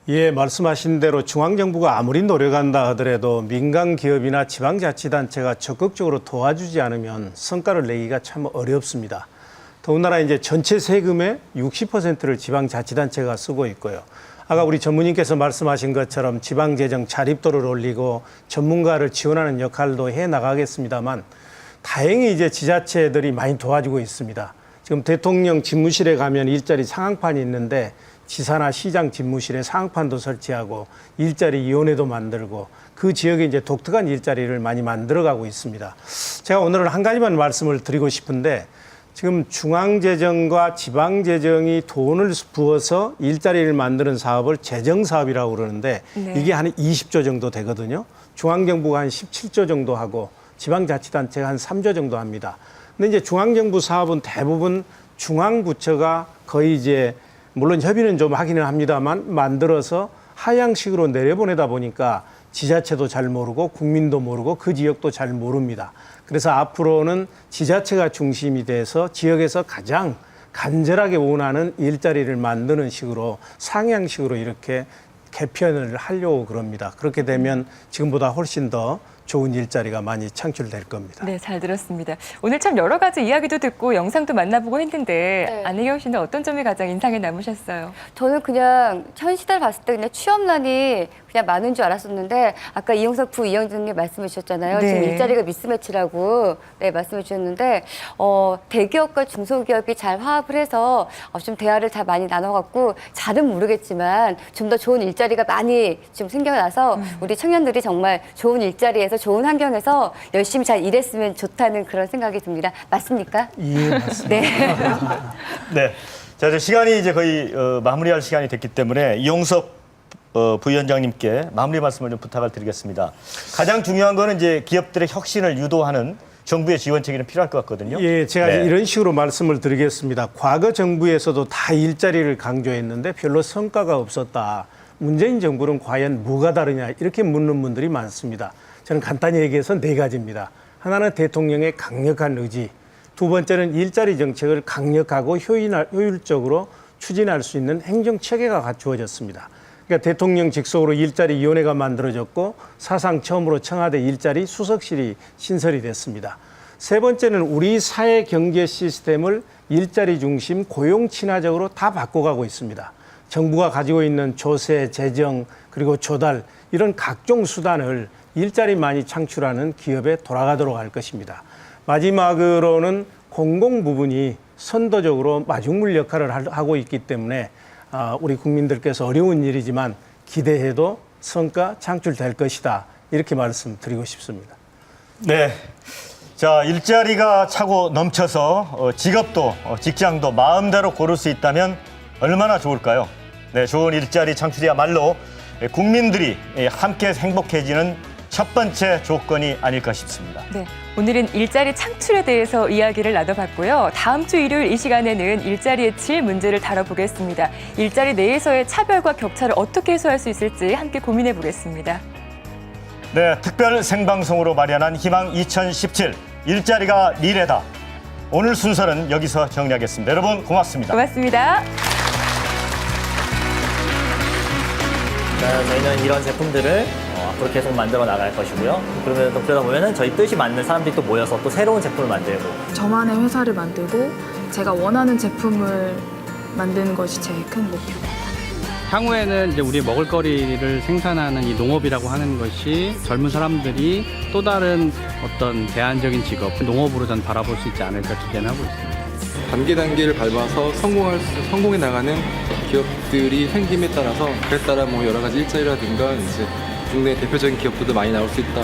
예, 말씀하신 대로 중앙정부가 아무리 노력한다 하더라도 민간 기업이나 지방자치단체가 적극적으로 도와주지 않으면 성과를 내기가 참 어렵습니다. 더군다나 이제 전체 세금의 60%를 지방자치단체가 쓰고 있고요. 아까 우리 전무님께서 말씀하신 것처럼 지방재정 자립도를 올리고 전문가를 지원하는 역할도 해 나가겠습니다만 다행히 이제 지자체들이 많이 도와주고 있습니다. 지금 대통령 집무실에 가면 일자리 상황판이 있는데 지사나 시장 집무실에 상황판도 설치하고 일자리 위원회도 만들고 그 지역에 이제 독특한 일자리를 많이 만들어가고 있습니다. 제가 오늘은 한 가지만 말씀을 드리고 싶은데 지금 중앙재정과 지방재정이 돈을 부어서 일자리를 만드는 사업을 재정사업이라고 그러는데 네. 이게 한 20조 정도 되거든요. 중앙정부가 한 17조 정도 하고 지방자치단체가 한 3조 정도 합니다. 근데 이제 중앙정부 사업은 대부분 중앙부처가 거의 이제 물론 협의는 좀 하기는 합니다만 만들어서 하향식으로 내려보내다 보니까 지자체도 잘 모르고 국민도 모르고 그 지역도 잘 모릅니다. 그래서 앞으로는 지자체가 중심이 돼서 지역에서 가장 간절하게 원하는 일자리를 만드는 식으로 상향식으로 이렇게 개편을 하려고 그럽니다. 그렇게 되면 지금보다 훨씬 더 좋은 일자리가 많이 창출될 겁니다. 네, 잘 들었습니다. 오늘 참 여러 가지 이야기도 듣고 영상도 만나보고 했는데 네. 안혜경 씨는 어떤 점이 가장 인상에 남으셨어요? 저는 그냥 현 시대를 봤을 때 그냥 취업난이 그냥 많은 줄 알았었는데 아까 이영석 부위원장님 말씀해 주셨잖아요. 네. 지금 일자리가 미스매치라고 말씀해 주셨는데 대기업과 중소기업이 잘 화합을 해서 좀 대화를 잘 많이 나눠갖고 잘은 모르겠지만 좀 더 좋은 일자리가 많이 좀 생겨나서 우리 청년들이 정말 좋은 일자리에서 좋은 환경에서 열심히 잘 일했으면 좋다는 그런 생각이 듭니다. 맞습니까? 예, 맞습니다. 네. 네, 자 이제 시간이 이제 거의 마무리할 시간이 됐기 때문에 이용석 부위원장님께 마무리 말씀을 좀 부탁을 드리겠습니다. 가장 중요한 거는 이제 기업들의 혁신을 유도하는 정부의 지원책이 필요할 것 같거든요. 예, 제가 네. 이런 식으로 말씀을 드리겠습니다. 과거 정부에서도 다 일자리를 강조했는데 별로 성과가 없었다. 문재인 정부는 과연 뭐가 다르냐 이렇게 묻는 분들이 많습니다. 저는 간단히 얘기해서 네 가지입니다. 하나는 대통령의 강력한 의지, 두 번째는 일자리 정책을 강력하고 효율적으로 추진할 수 있는 행정체계가 갖추어졌습니다. 그러니까 대통령 직속으로 일자리위원회가 만들어졌고 사상 처음으로 청와대 일자리 수석실이 신설이 됐습니다. 세 번째는 우리 사회 경제 시스템을 일자리 중심 고용 친화적으로 다 바꿔가고 있습니다. 정부가 가지고 있는 조세, 재정, 그리고 조달 이런 각종 수단을 일자리 많이 창출하는 기업에 돌아가도록 할 것입니다. 마지막으로는 공공 부분이 선도적으로 마중물 역할을 하고 있기 때문에 우리 국민들께서 어려운 일이지만 기대해도 성과 창출될 것이다. 이렇게 말씀드리고 싶습니다. 네. 자, 일자리가 차고 넘쳐서 직업도 직장도 마음대로 고를 수 있다면 얼마나 좋을까요? 네, 좋은 일자리 창출이야말로 국민들이 함께 행복해지는 첫 번째 조건이 아닐까 싶습니다. 네, 오늘은 일자리 창출에 대해서 이야기를 나눠봤고요. 다음 주 일요일 이 시간에는 일자리의 질 문제를 다뤄보겠습니다. 일자리 내에서의 차별과 격차를 어떻게 해소할 수 있을지 함께 고민해 보겠습니다. 네, 특별 생방송으로 마련한 희망 2017 일자리가 미래다. 오늘 순서는 여기서 정리하겠습니다. 여러분 고맙습니다. 고맙습니다. 저희는 이런 제품들을 앞으로 계속 만들어 나갈 것이고요. 그러다 보면은 저희 뜻이 맞는 사람들이 또 모여서 또 새로운 제품을 만들고 저만의 회사를 만들고 제가 원하는 제품을 만드는 것이 제 큰 목표입니다. 향후에는 이제 우리 먹을거리를 생산하는 이 농업이라고 하는 것이 젊은 사람들이 또 다른 어떤 대안적인 직업, 농업으로 전 바라볼 수 있지 않을까 기대는 하고 있습니다. 단계를 밟아서 성공해 나가는 기업들이 생김에 따라서 그에 따라 뭐 여러 가지 일자리라든가 이제 국내 대표적인 기업들도 많이 나올 수 있다.